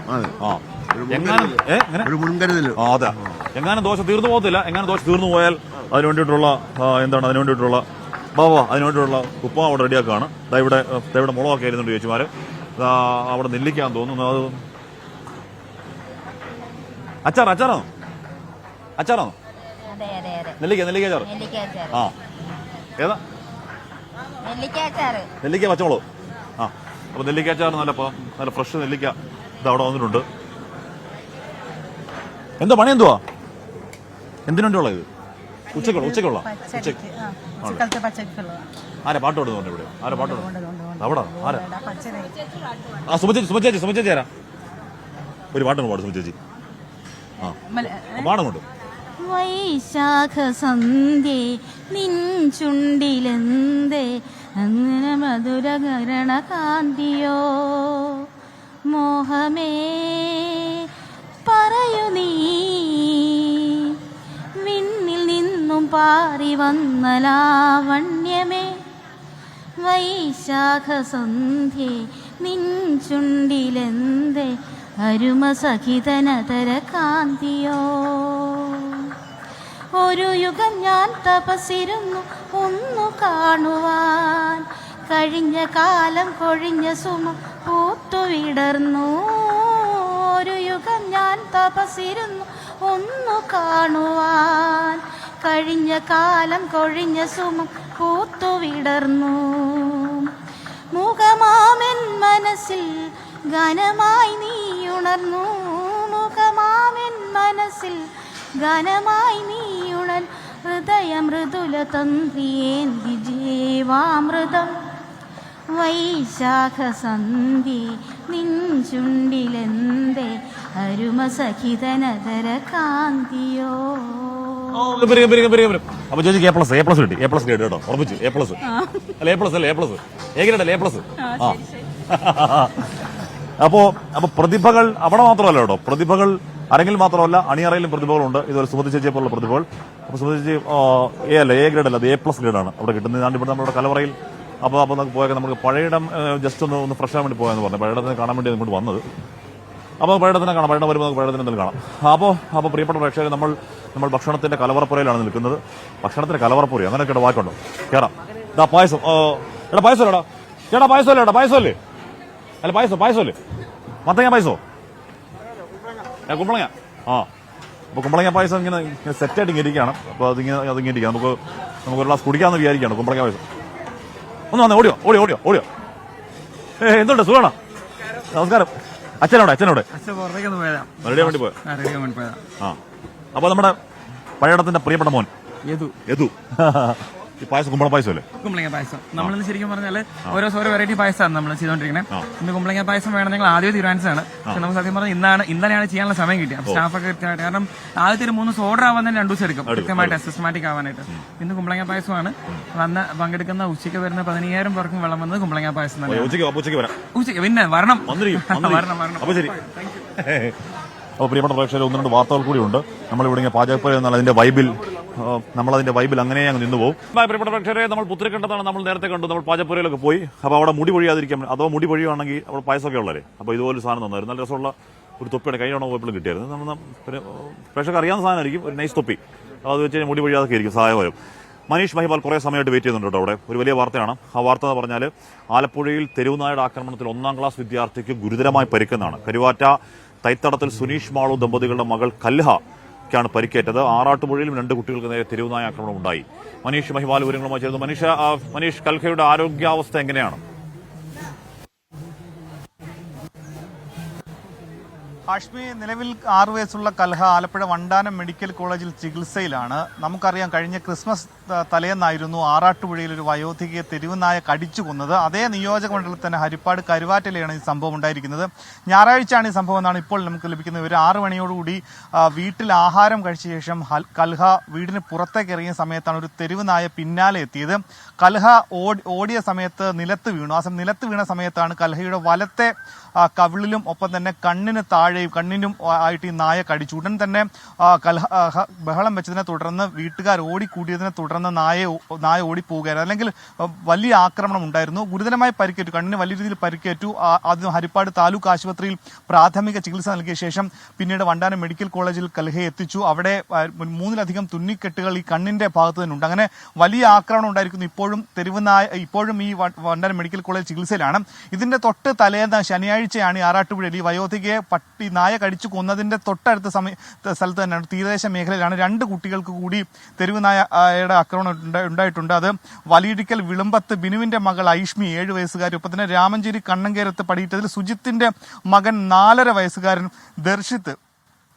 ഒരു മുൻകരുതൽ. അതെ, എങ്ങാനും ദോശ തീർന്നു പോകത്തില്ല. എങ്ങാനും ദോശ തീർന്നു പോയാൽ അതിന് വേണ്ടിയിട്ടുള്ള ഉപ്പ അവിടെ റെഡിയാക്കുകയാണ്. ഇവിടെ മുളകൊക്കെ ആയിരുന്നുണ്ട് ചേച്ചിമാര്. അവിടെ നെല്ലിക്കാന്ന് തോന്നുന്നു. അത് അച്ചാറാണോ? നെല്ലിക്ക അച്ചാറ്. ആ, ഏതാ? നെല്ലിക്ക പച്ചമുളക്. ആ, അപ്പൊ നെല്ലിക്ക അച്ചാറ് നല്ല ഫ്രഷ് നെല്ലിക്ക ഇത് അവിടെ വന്നിട്ടുണ്ട്. എന്താ പണി? എന്തുവാ? എന്തിനുണ്ടുള്ള ഇത്? ഉച്ചക്കുള്ള ആരാ പാട്ട് പാടുന്നുണ്ട് ഇവിടെ? ആരാ പാട്ട് അവിടെ? ആരാ? സുമചേച്ചി ആരാ? ഒരു പാട്ടൊന്ന് പാടും സുമചേച്ചി. ആ, പാടുന്നുണ്ട്. വൈശാഖ സന്ധ്യേ നിൻ ചുണ്ടിലെന്തേ അങ്ങനെ മധുരകരണ കാന്തിയോ മോഹമേ പറയൂ നീ വിണ്ണിൽ നിന്നും പാറി വന്ന ലാവണ്യമേ വൈശാഖ സന്ധ്യേ നിൻ ചുണ്ടിലെന്തേ അരുമ സഹിതനതര കാന്തിയോ ഒരു യുഗം ഞാൻ തപസിരുന്നു ഒന്നു കാണുവാൻ കഴിഞ്ഞ കാലം കൊഴിഞ്ഞ സുമ പൂത്തുവിടർന്നു ഒരു യുഗം ഞാൻ തപസിരുന്നു ഒന്നു കാണുവാൻ കഴിഞ്ഞ കാലം കൊഴിഞ്ഞ സുമ പൂത്തുവിടർന്നു മുഖമാമൻ മനസ്സിൽ ഗാനമായി നീ ഉണർന്നു മുഖമാമൻ മനസ്സിൽ ഗാനമായി നീ ഉണർ ഹൃദയ മൃദുല തന്ത്രിയേന്തി ജീവാമൃതം വൈശാഖ സന്ധ്യേ നിൻ ചുണ്ടിലെന്തേ അരുമ സഹിതനതര കാന്തിയോ. അപ്പൊ ചേച്ചിക്ക് A+ കിട്ടി. A+ ഗ്രേഡ് കേട്ടോ, ഉറപ്പിച്ചു. A+ അല്ല, A+ അല്ല, A ഗ്രേഡ് അല്ല, A+. ആ, അപ്പോ പ്രതിഭകൾ അവിടെ മാത്രമല്ല കേട്ടോ, പ്രതിഭകൾ അരങ്ങിൽ മാത്രമല്ല അണിയറയിലും പ്രതിഭകളുണ്ട്. ഇതുപോലെ സുമതി ചേച്ചിയെ പോലുള്ള പ്രതിഭകൾ. അപ്പൊ സുമതി ചേച്ചി A ഗ്രേഡ് അല്ല, അത് A+ ഗ്രേഡാണ് അവിടെ കിട്ടുന്നത്. ഇവിടെ നമ്മുടെ കലവറയിൽ അപ്പോൾ നമുക്ക് പോയൊക്കെ നമുക്ക് പഴയിടം ജസ്റ്റ് ഒന്ന് ഫ്രഷ് ആകാൻ വേണ്ടി പോയെന്ന് പറഞ്ഞു. പഴയിടത്തിനെ കാണാൻ വേണ്ടി ഇങ്ങോട്ട് വന്നത്. അപ്പോൾ പഴയിടത്തിനെ കാണാം, പഴയിടം വരുമ്പോൾ നമുക്ക് പഴയിടത്തിന് എന്തെങ്കിലും കാണാം. അപ്പോൾ പ്രിയപ്പെട്ട പ്രേക്ഷകർ, നമ്മൾ ഭക്ഷണത്തിന്റെ കലവറപ്പുരയിലാണ് നിൽക്കുന്നത്. ഭക്ഷണത്തിന്റെ കലവറപ്പുര അങ്ങനെയൊക്കെ വാക്കുണ്ടോ? കയറാം. ഇതാ പായസം. എടാ പായസമല്ലേടാ ചേട്ടാ, പായസമല്ലേ? അല്ല, പായസമല്ലേ? മത്തങ്ങ പായസോ? കുമ്പളങ്ങ. ആ, അപ്പോൾ കുമ്പളങ്ങ പായസം ഇങ്ങനെ സെറ്റായിട്ട് ഇങ്ങനെ ഇരിക്കുകയാണ്. അപ്പോൾ അതിങ്ങനെ ഇരിക്കുക. നമുക്ക് ഒരു ഗ്ലാസ് കുടിക്കാമെന്ന് വിചാരിക്കുകയാണ് കുമ്പളങ്ങ പായസം. ഒന്ന് വന്നേ, ഓടിയോ. എന്തുണ്ട്, സുഖമാണോ? നമസ്കാരം. അച്ഛനോടെ റെഡിയാൻ വേണ്ടി പോയോ? ആ, അപ്പോൾ നമ്മുടെ പഴയടത്തിന്റെ പ്രിയപ്പെട്ട മോൻ യദു ഈ പായസം കുമ്പള പായസം അല്ലേ? കുമ്പളങ്ങ പായസം നമ്മളിന്ന് ശരിക്കും പറഞ്ഞാൽ ഓരോ വെറൈറ്റി പായസമാണ് നമ്മൾ ചെയ്തുകൊണ്ടിരിക്കുന്നത്. ഇന്ന് കുമ്പളങ്ങ പായസം വേണമെങ്കിൽ ആദ്യം തീരുമാനിച്ചതാണ്. പക്ഷെ നമുക്ക് സത്യം പറഞ്ഞാൽ ഇന്നലെയാണ് ചെയ്യാനുള്ള സമയം കിട്ടിയത്. സ്റ്റാഫൊക്കെ കൃത്യമായിട്ട്, കാരണം ആദ്യത്തെ ഒരു 3 ഓർഡർ ആവാൻ തന്നെ 2 ദിവസം എടുക്കും കൃത്യമായിട്ട് സിസ്റ്റമാറ്റിക് ആവാനായിട്ട്. ഇന്ന് കുമ്പളങ്ങ പായസമാണ് വന്ന് പങ്കെടുക്കുന്ന. ഉച്ചയ്ക്ക് വരുന്ന 15,000 പേർക്കും വെള്ളം വന്നത് കുമ്പളങ്ങ പായസം തന്നെ. ഉച്ചയ്ക്ക് പിന്നെ വരണം. അപ്പോൾ പ്രിയപ്പെട്ട പ്രേക്ഷകർ, 1-2 വാർത്തകൾ കൂടിയുണ്ട്. നമ്മളിവിടെ ഇങ്ങനെ പാചകപ്പുര എന്നാൽ അതിന്റെ വൈബിൽ അങ്ങനെ അങ്ങ് നിന്നുപോകും. പ്രിയപ്പെട്ട പ്രേക്ഷകരെ, നമ്മൾ പുത്തരിക്കണ്ടത്താണ് നമ്മൾ നേരത്തെ കണ്ടു. നമ്മൾ പാചകപ്പുരയിലൊക്കെ പോയി. അപ്പോൾ അവിടെ മുടി പൊഴിയാതിരിക്കാൻ, അഥവാ മുടി പൊഴിയുവാണെങ്കിൽ അവിടെ പായസമൊക്കെ ഉള്ളവരെ. അപ്പോൾ ഇതുപോലെ സാധനം തന്നായിരുന്നു. നല്ല രസമുള്ള ഒരു തൊപ്പിയുടെ കഴിഞ്ഞ പോയപ്പോഴും കിട്ടിയായിരുന്നു. നമ്മൾ പിന്നെ പ്രേക്ഷകർക്ക് അറിയാവുന്ന സാധനമായിരിക്കും, ഒരു നൈസ് തൊപ്പി. അത് വെച്ച് മുടി പൊഴിയാതൊക്കെ ആയിരിക്കും സഹായകരം. മനീഷ് മഹിപാൽ കുറേ സമയമായിട്ട് വെയിറ്റ് ചെയ്യുന്നുണ്ട് കേട്ടോ. അവിടെ ഒരു വലിയ വാർത്തയാണ്. ആ വാർത്ത എന്ന് പറഞ്ഞാൽ ആലപ്പുഴയിൽ തെരുവുനായുടെ ആക്രമണത്തിൽ 1ാം ക്ലാസ് വിദ്യാർത്ഥിക്ക് ഗുരുതരമായി പരിക്കെന്നാണ്. കരുവാറ്റ തൈത്തടത്തിൽ സുനീഷ് മാളു ദമ്പതികളുടെ മകൾ കൽഹയ്ക്കാണ് പരിക്കേറ്റത്. ആറാട്ടുപുഴയിലും 2 കുട്ടികൾക്ക് നേരെ തെരുവുനായ ആക്രമണം ഉണ്ടായി. മനീഷ് മഹിപാൽ വിവരങ്ങളുമായി ചേർന്നു. മനീഷ്, കൽഹയുടെ ആരോഗ്യാവസ്ഥ എങ്ങനെയാണ്? ഹാഷ്മി, നിലവിൽ 6 വയസ്സുള്ള കൽഹ ആലപ്പുഴ വണ്ടാനം മെഡിക്കൽ കോളേജിൽ ചികിത്സയിലാണ്. നമുക്കറിയാം, കഴിഞ്ഞ ക്രിസ്മസ് തലേന്നായിരുന്നു ആറാട്ടുപുഴയിൽ ഒരു വയോധികയെ തെരുവുനായ കടിച്ചു കൊന്നത്. അതേ നിയോജക മണ്ഡലത്തിൽ തന്നെ ഹരിപ്പാട് കരുവാറ്റയിലാണ് ഈ സംഭവം ഉണ്ടായിരിക്കുന്നത്. ഞായറാഴ്ചയാണ് ഈ സംഭവം എന്നാണ് ഇപ്പോൾ നമുക്ക് ലഭിക്കുന്നത്. ഒരു 6 മണിയോടുകൂടി വീട്ടിൽ ആഹാരം കഴിച്ച ശേഷം കൽഹ വീടിന് പുറത്തേക്ക് ഇറങ്ങിയ സമയത്താണ് ഒരു തെരുവുനായ പിന്നാലെ എത്തിയത്. കൽഹ ഓടിയ സമയത്ത് നിലത്ത് വീണു. ആ നിലത്ത് വീണ സമയത്താണ് കൽഹയുടെ വലത്തെ കവിളിലും ഒപ്പം തന്നെ കണ്ണിനും ആയിട്ട് ഈ നായ കടിച്ചു. ഉടൻ തന്നെ ബഹളം വെച്ചതിനെ തുടർന്ന് വീട്ടുകാർ ഓടിക്കൂടിയതിനെ തുടർന്ന് നായ ഓടിപ്പോവുകയായിരുന്നു. അല്ലെങ്കിൽ വലിയ ആക്രമണം ഉണ്ടായിരുന്നു. ഗുരുതരമായി പരിക്കേറ്റു, കണ്ണിന് വലിയ രീതിയിൽ പരിക്കേറ്റു. ആദ്യം ഹരിപ്പാട് താലൂക്ക് ആശുപത്രിയിൽ പ്രാഥമിക ചികിത്സ നൽകിയ ശേഷം പിന്നീട് വണ്ടാനം മെഡിക്കൽ കോളേജിൽ കൽഹയെ എത്തിച്ചു. അവിടെ 3-ലധികം തുന്നിക്കെട്ടുകൾ ഈ കണ്ണിന്റെ ഭാഗത്ത് തന്നെ ഉണ്ട്. അങ്ങനെ വലിയ ആക്രമണം ഉണ്ടായിരിക്കുന്നു. ഇപ്പോഴും ഈ വണ്ടാനം മെഡിക്കൽ കോളേജ് ചികിത്സയിലാണ്. ഇതിന്റെ തൊട്ട് തലേന്ന് ശനിയാഴ്ചയാണ് ഈ ആറാട്ടുപുഴയിൽ ഈ വയോധികയെ നായ കടിച്ചു കൊന്നതിന്റെ തൊട്ടടുത്ത സ്ഥലത്ത് തന്നെയാണ്, തീരദേശ മേഖലയിലാണ് 2 കുട്ടികൾക്ക് കൂടി തെരുവുനായയുടെ ആക്രമണം ഉണ്ടായിട്ടുണ്ട്. അത് വലിയിടിക്കൽ വിളുമ്പത്ത് ബിനുവിന്റെ മകൾ ഐഷ്മി 7 വയസ്സുകാരി, ഒപ്പം തന്നെ രാമഞ്ചേരി കണ്ണങ്കേരത്ത് പടിയിട്ടതിൽ സുജിത്തിന്റെ മകൻ 4.5 വയസ്സുകാരൻ ദർശിത്ത്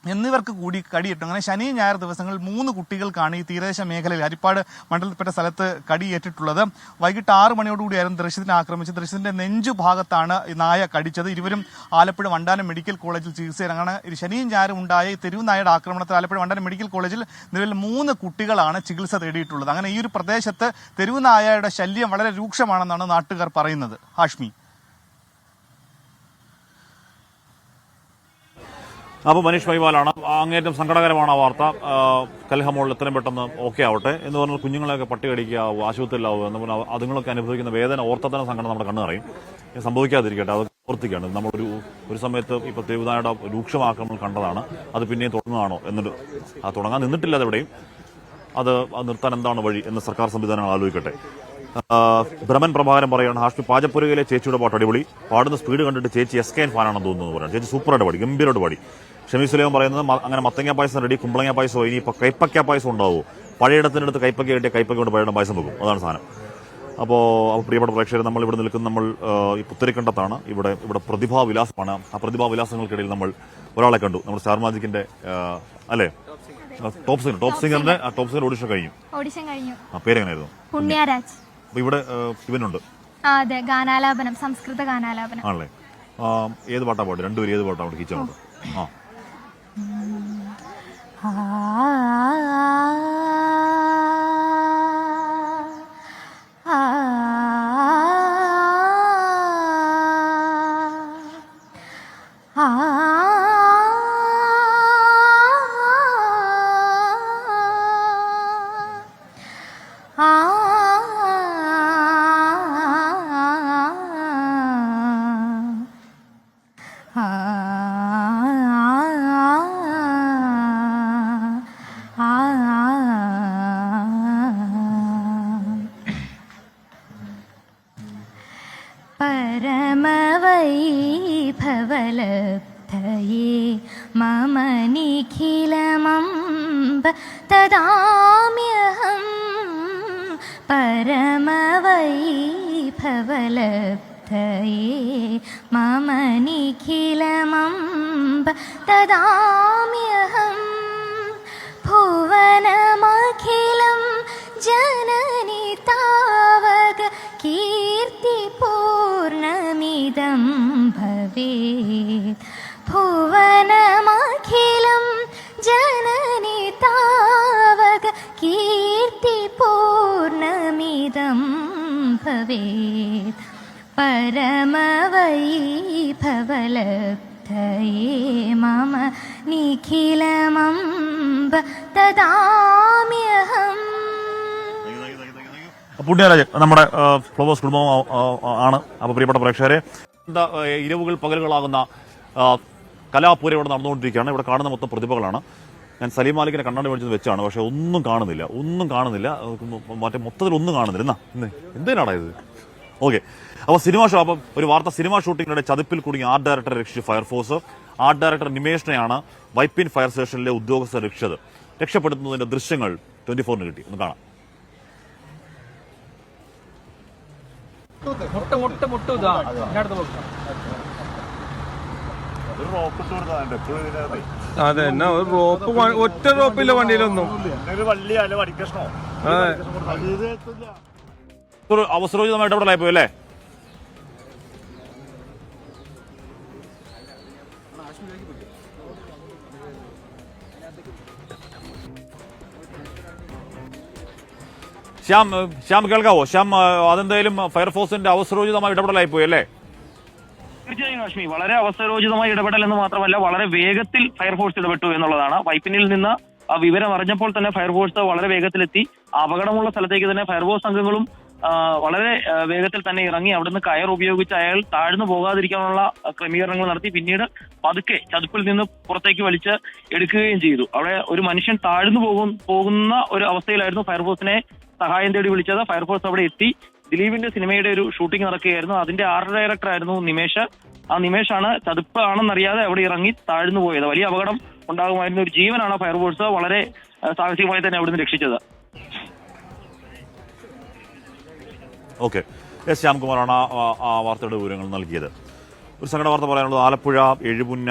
എന്നിവർക്ക് കൂടി കടിയിട്ടു. അങ്ങനെ ശനി ഞായർ ദിവസങ്ങളിൽ 3 കുട്ടികൾക്കാണ് ഈ തീരദേശ മേഖലയിൽ ഹരിപ്പാട് മണ്ഡലത്തിൽപ്പെട്ട സ്ഥലത്ത് കടിയേറ്റിട്ടുള്ളത്. വൈകിട്ട് 6 മണിയോടുകൂടിയായിരുന്നു ദർശിത്തിനെ ആക്രമിച്ചത്. ദർശിത്തിന്റെ നെഞ്ചു ഭാഗത്താണ് ഈ നായ കടിച്ചത്. ഇരുവരും ആലപ്പുഴ വണ്ടാനം മെഡിക്കൽ കോളേജിൽ ചികിത്സയിലാണ്. അങ്ങനെ ശനിയും ഞായറും ഉണ്ടായ ഈ തെരുവുനായയുടെ ആക്രമണത്തിൽ ആലപ്പുഴ വണ്ടാനം മെഡിക്കൽ കോളേജിൽ നിലവിൽ 3 കുട്ടികളാണ് ചികിത്സ തേടിയിട്ടുള്ളത്. അങ്ങനെ ഈ ഒരു പ്രദേശത്ത് തെരുവുനായയുടെ ശല്യം വളരെ രൂക്ഷമാണെന്നാണ് നാട്ടുകാർ പറയുന്നത്. ഹാഷ്മി. അപ്പോൾ മനീഷ് മഹിപാലാണ്. അങ്ങേറ്റം സങ്കടകരമാണ് ആ വാർത്ത. കൽഹമോൾ എത്രയും പെട്ടെന്ന് ഓക്കെ ആവട്ടെ എന്ന് പറഞ്ഞാൽ കുഞ്ഞുങ്ങളെയൊക്കെ പട്ടി കടിക്കുക, ആശുപത്രിയിലാവുക എന്ന് പറഞ്ഞാൽ അതുങ്ങളൊക്കെ അനുഭവിക്കുന്ന വേദന ഓർത്തത്തന്നെ സങ്കടം നമ്മുടെ കണ്ണു അറിയും. സംഭവിക്കാതിരിക്കട്ടെ, അത് ഓർത്തിക്കാണ്. നമ്മളൊരു സമയത്ത് ഇപ്പോൾ തെരുവുനായുടെ രൂക്ഷമാക്രമണം കണ്ടതാണ്. അത് പിന്നെയും തുടങ്ങുകയാണോ എന്നിട്ട് തുടങ്ങാൻ നിന്നിട്ടില്ല അതെവിടെയും. അത് നിർത്താൻ എന്താണ് വഴി എന്ന് സർക്കാർ സംവിധാനങ്ങൾ ആലോചിക്കട്ടെ. ഭ്രമൻ പ്രഭാകരൻ പറയുകയാണ്, ഹാഷ്മി പാചകപ്പുരയിലെ ചേച്ചിയുടെ പാട്ട് അടിപൊളി, പാടുന്ന സ്പീഡ് കണ്ടിട്ട് ചേച്ചി SKN ഫാനാണെന്ന് തോന്നുന്നു പറയുന്നത്. ചേച്ചി സൂപ്പറായിട്ട് പാടി, ഗംഭീരമായിട്ട് പാടി. ഷമീ സുലൈമാൻ പറയുന്നത് അങ്ങനെ മത്തങ്ങ പായസം റെഡി, കുമ്പളങ്ങ പായസമോ ഇനിയിപ്പോൾ കൈപ്പക്ക പായസം ഉണ്ടാവുമോ? പഴയിടത്തിനടുത്ത് കൈപ്പക്ക കിട്ടിയ കൈപ്പക്ക കൊണ്ട് പഴയുടെ പായസം വെക്കും, അതാണ് സാധനം. അപ്പോൾ പ്രിയപ്പെട്ട പ്രേക്ഷകർ, നമ്മൾ ഇവിടെ നിൽക്കുന്ന നമ്മൾ ഈ പുത്തരിക്കണ്ടത്താണ്. ഇവിടെ പ്രതിഭാവിലാസമാണ്. ആ പ്രതിഭാവിലാസങ്ങൾക്കിടയിൽ നമ്മൾ ഒരാളെ കണ്ടു. നമ്മൾ സ്റ്റാർ മാജിക്കിന്റെ അല്ലേ ടോപ്പ് സിംഗറിന്റെ ഓഡിഷൻ കഴിഞ്ഞു. പേരെങ്ങനെയായിരുന്നു? പുണ്യരാജ്. അപ്പൊ ഇവിടെ ഇവനുണ്ട്. അതെ, ഗാനാലാപനം, സംസ്കൃത ഗാനാലാപനം ആണല്ലേ. ഏത് പാട്ടാ പാട്ട്? രണ്ടുപേരും ഏത് പാട്ടാ പാട്ട്? കിച്ചോണ്ട് परमवैभवलब्धये मम निखिलमम्ब तदाम्यहं परमवैभवलब्धये मम निखिलमम्ब तदाम्यहं भुव ഭുവനമഖിലം ജനനി താവക കീർത്തിപൂർണമിദം ഭവേത്. ഭുവനമഖിലം ജനനി താവക കീർത്തിപൂർണമിദം ഭവേത്. പരമവൈഭവലബ്ധയേ മമ നിഖിലമംബ തദാമ്യഹം. പുണ്യരാജ് നമ്മുടെ ഫ്ലവേഴ്സ് കുടുംബം ആണ്. അപ്പോൾ പ്രിയപ്പെട്ട പ്രേക്ഷകരെ, ഇരവുകൾ പകലുകളാകുന്ന കലാപൂരം ഇവിടെ നടന്നുകൊണ്ടിരിക്കുകയാണ്. ഇവിടെ കാണുന്ന മൊത്തം പ്രതിഭകളാണ്. ഞാൻ സലീം മാലിക്കിനെ കണ്ണാടി മേടിച്ചത് വെച്ചാണ്, പക്ഷെ ഒന്നും കാണുന്നില്ല. മറ്റേ മൊത്തത്തിൽ ഒന്നും കാണുന്നില്ല. എന്തിനാടാ ഇത്? ഓക്കെ, അപ്പോൾ അപ്പം ഒരു വാർത്ത, സിനിമാ ഷൂട്ടിങ്ങിനിടെ ചതിപ്പിൽ കുടുങ്ങി ആർട്ട് ഡയറക്ടറെ രക്ഷിച്ച് ഫയർഫോഴ്സ്. ആർട്ട് ഡയറക്ടർ നിമേഷിനെയാണ് വൈപ്പിൻ ഫയർ സ്റ്റേഷനിലെ ഉദ്യോഗസ്ഥർ രക്ഷിച്ചത്. രക്ഷപ്പെടുത്തുന്നതിന്റെ ദൃശ്യങ്ങൾ 24-ന് കിട്ടി. ഒന്ന് കാണാം. അതെ, ഒരു റോപ്പ്, ഒറ്റ റോപ്പില്ല വണ്ടിയിലൊന്നും. ഒരു അവസരോചിതമായിട്ട് ഇടപെടലായി പോയി അല്ലേ? ശ്യാം കേൾക്കാവോ? ശ്യാം, അതെന്തായാലും ഫയർഫോഴ്സിന്റെ അവസരോചിതമായ ഇടപെടലായി പോയി അല്ലേ? തീർച്ചയായും കാശ്മി, വളരെ അവസരോചിതമായ ഇടപെടൽ എന്ന് മാത്രമല്ല, വളരെ വേഗത്തിൽ ഫയർഫോഴ്സ് ഇടപെട്ടു എന്നുള്ളതാണ്. വൈപ്പിനിൽ നിന്ന് ആ വിവരം അറിഞ്ഞപ്പോൾ തന്നെ ഫയർഫോഴ്സ് വളരെ വേഗത്തിലെത്തി. അപകടമുള്ള സ്ഥലത്തേക്ക് തന്നെ ഫയർഫോഴ്സ് അംഗങ്ങളും വളരെ വേഗത്തിൽ തന്നെ ഇറങ്ങി അവിടുന്ന് കയർ ഉപയോഗിച്ച് അയാൾ താഴ്ന്നു പോകാതിരിക്കാനുള്ള ക്രമീകരണങ്ങൾ നടത്തി. പിന്നീട് പതുക്കെ ചതുപ്പിൽ നിന്ന് പുറത്തേക്ക് വലിച്ച് എടുക്കുകയും ചെയ്തു. അവിടെ ഒരു മനുഷ്യൻ താഴ്ന്നു പോകുന്ന ഒരു അവസ്ഥയിലായിരുന്നു ഫയർഫോഴ്സിനെ സഹായം തേടി വിളിച്ചത്. ഫയർഫോഴ്സ് അവിടെ എത്തി. ദിലീപിന്റെ സിനിമയുടെ ഒരു ഷൂട്ടിംഗ് നടക്കുകയായിരുന്നു. അതിന്റെ ആർട്ട് ഡയറക്ടർ ആയിരുന്നു നിമേഷ്. ആ നിമേഷാണ് ചതുപ്പ് ആണെന്നറിയാതെ അവിടെ ഇറങ്ങി താഴ്ന്നു പോയത്. വലിയ അപകടം ഉണ്ടാകുമായിരുന്ന ഒരു ജീവനാണ് ഫയർഫോഴ്സ് വളരെ സാഹസികമായി തന്നെ അവിടുന്ന് രക്ഷിച്ചത്. ഓക്കെ, എസ് ശ്യാംകുമാറാണ് ആ വാർത്തയുടെ വിവരങ്ങൾ നൽകിയത്. ഒരു സങ്കട വാർത്ത പറയാനുള്ളത്, ആലപ്പുഴ എഴുപുന്ന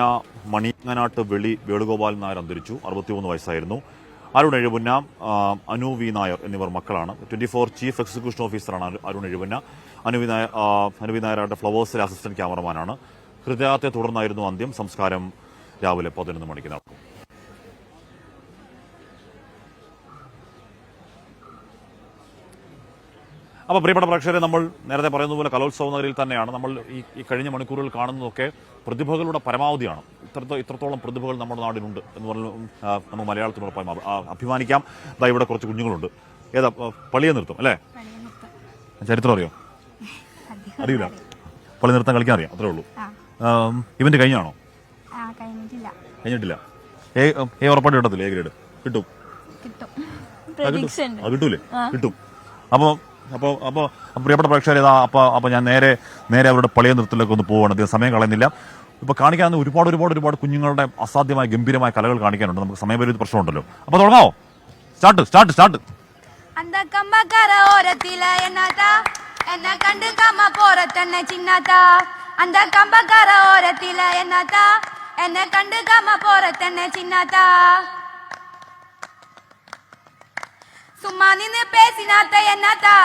മണിയങ്ങനാട്ട് വേണുഗോപാൽ നായർ അന്തരിച്ചു. 63 വയസ്സായിരുന്നു. അരുൺ എഴുപുന്ന, അനു വി നായർ എന്നിവർ മക്കളാണ്. 24 ചീഫ് എക്സിക്യൂട്ടീവ് ഓഫീസറാണ് അരുൺ എഴുപുന്ന. അനു വി നായരുടെ ഫ്ലവേഴ്സിലെ അസിസ്റ്റന്റ് ക്യാമറമാനാണ്. ഹൃദയാഘാതത്തെ തുടർന്നായിരുന്നു അന്ത്യം. സംസ്കാരം രാവിലെ 11 മണിക്ക് നടക്കും. അപ്പോൾ പ്രിയപ്പെട്ട പ്രേക്ഷകരെ, നമ്മൾ നേരത്തെ പറയുന്ന പോലെ കലോത്സവ നഗരിയിൽ തന്നെയാണ്. നമ്മൾ ഈ കഴിഞ്ഞ മണിക്കൂറുകൾ കാണുന്നതൊക്കെ പ്രതിഭകളുടെ പരമാവധിയാണ്. ഇത്രത്തോളം പ്രതിഭകൾ നമ്മുടെ നാടിനുണ്ട് എന്ന് പറഞ്ഞു നമുക്ക് മലയാളത്തിനോടൊപ്പം അഭിമാനിക്കാം. ഇവിടെ കുറച്ച് കുഞ്ഞുങ്ങളുണ്ട്. ഏതാ? പള്ളിയെ നൃത്തം അല്ലേ? ചരിത്രം അറിയോ? അറിയില്ല. പള്ളി നൃത്തം കളിക്കാൻ അറിയാം, അത്രേ ഉള്ളൂ. ഇവന്റ് കഴിഞ്ഞാണോ? കഴിഞ്ഞിട്ടില്ല. ഉറപ്പായിട്ട് കിട്ടത്തില്ല? എ ഗ്രേഡ് കിട്ടും. കിട്ടൂലേ? കിട്ടും. അപ്പോൾ പ്രിയപ്പെട്ട പ്രേക്ഷകരെ, അപ്പൊ ഞാൻ നേരെ അവരുടെ പള്ളിയ നൃത്തത്തിലേക്ക് ഒന്ന് പോവുകയാണ്. അധികം സമയം കളയുന്നില്ല. ഇപ്പൊ കാണിക്കാൻ ഒരുപാട് കുഞ്ഞുങ്ങളുടെ അസാധ്യമായ ഗംഭീരമായ കലകൾ കാണിക്കാനുണ്ട്. നമുക്ക് സമയപരിധി പ്രശ്നമുണ്ടല്ലോ. അപ്പൊ തുടങ്ങാവോ? സ്റ്റാർട്ട്. சும்மா நின்னு பேசினாத்த என்னத்தா,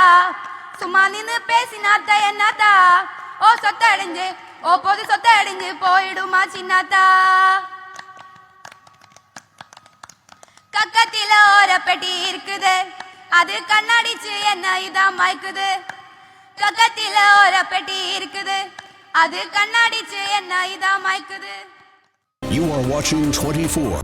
சும்மா நின்னு பேசினாத்த என்னத்தா, ஓ சொத்தடிஞ்சு பொது சொத்தடிஞ்சு போயிடுமா சின்னத்தா. கக்கத்தில ஓர பெட்டி இருக்குது, அது கண்ணடிச்சு என்ன இதான் மயக்குது. கக்கத்தில ஓர பெட்டி இருக்குது, அது கண்ணடிச்சு என்ன இதான் மயக்குது. You are watching 24.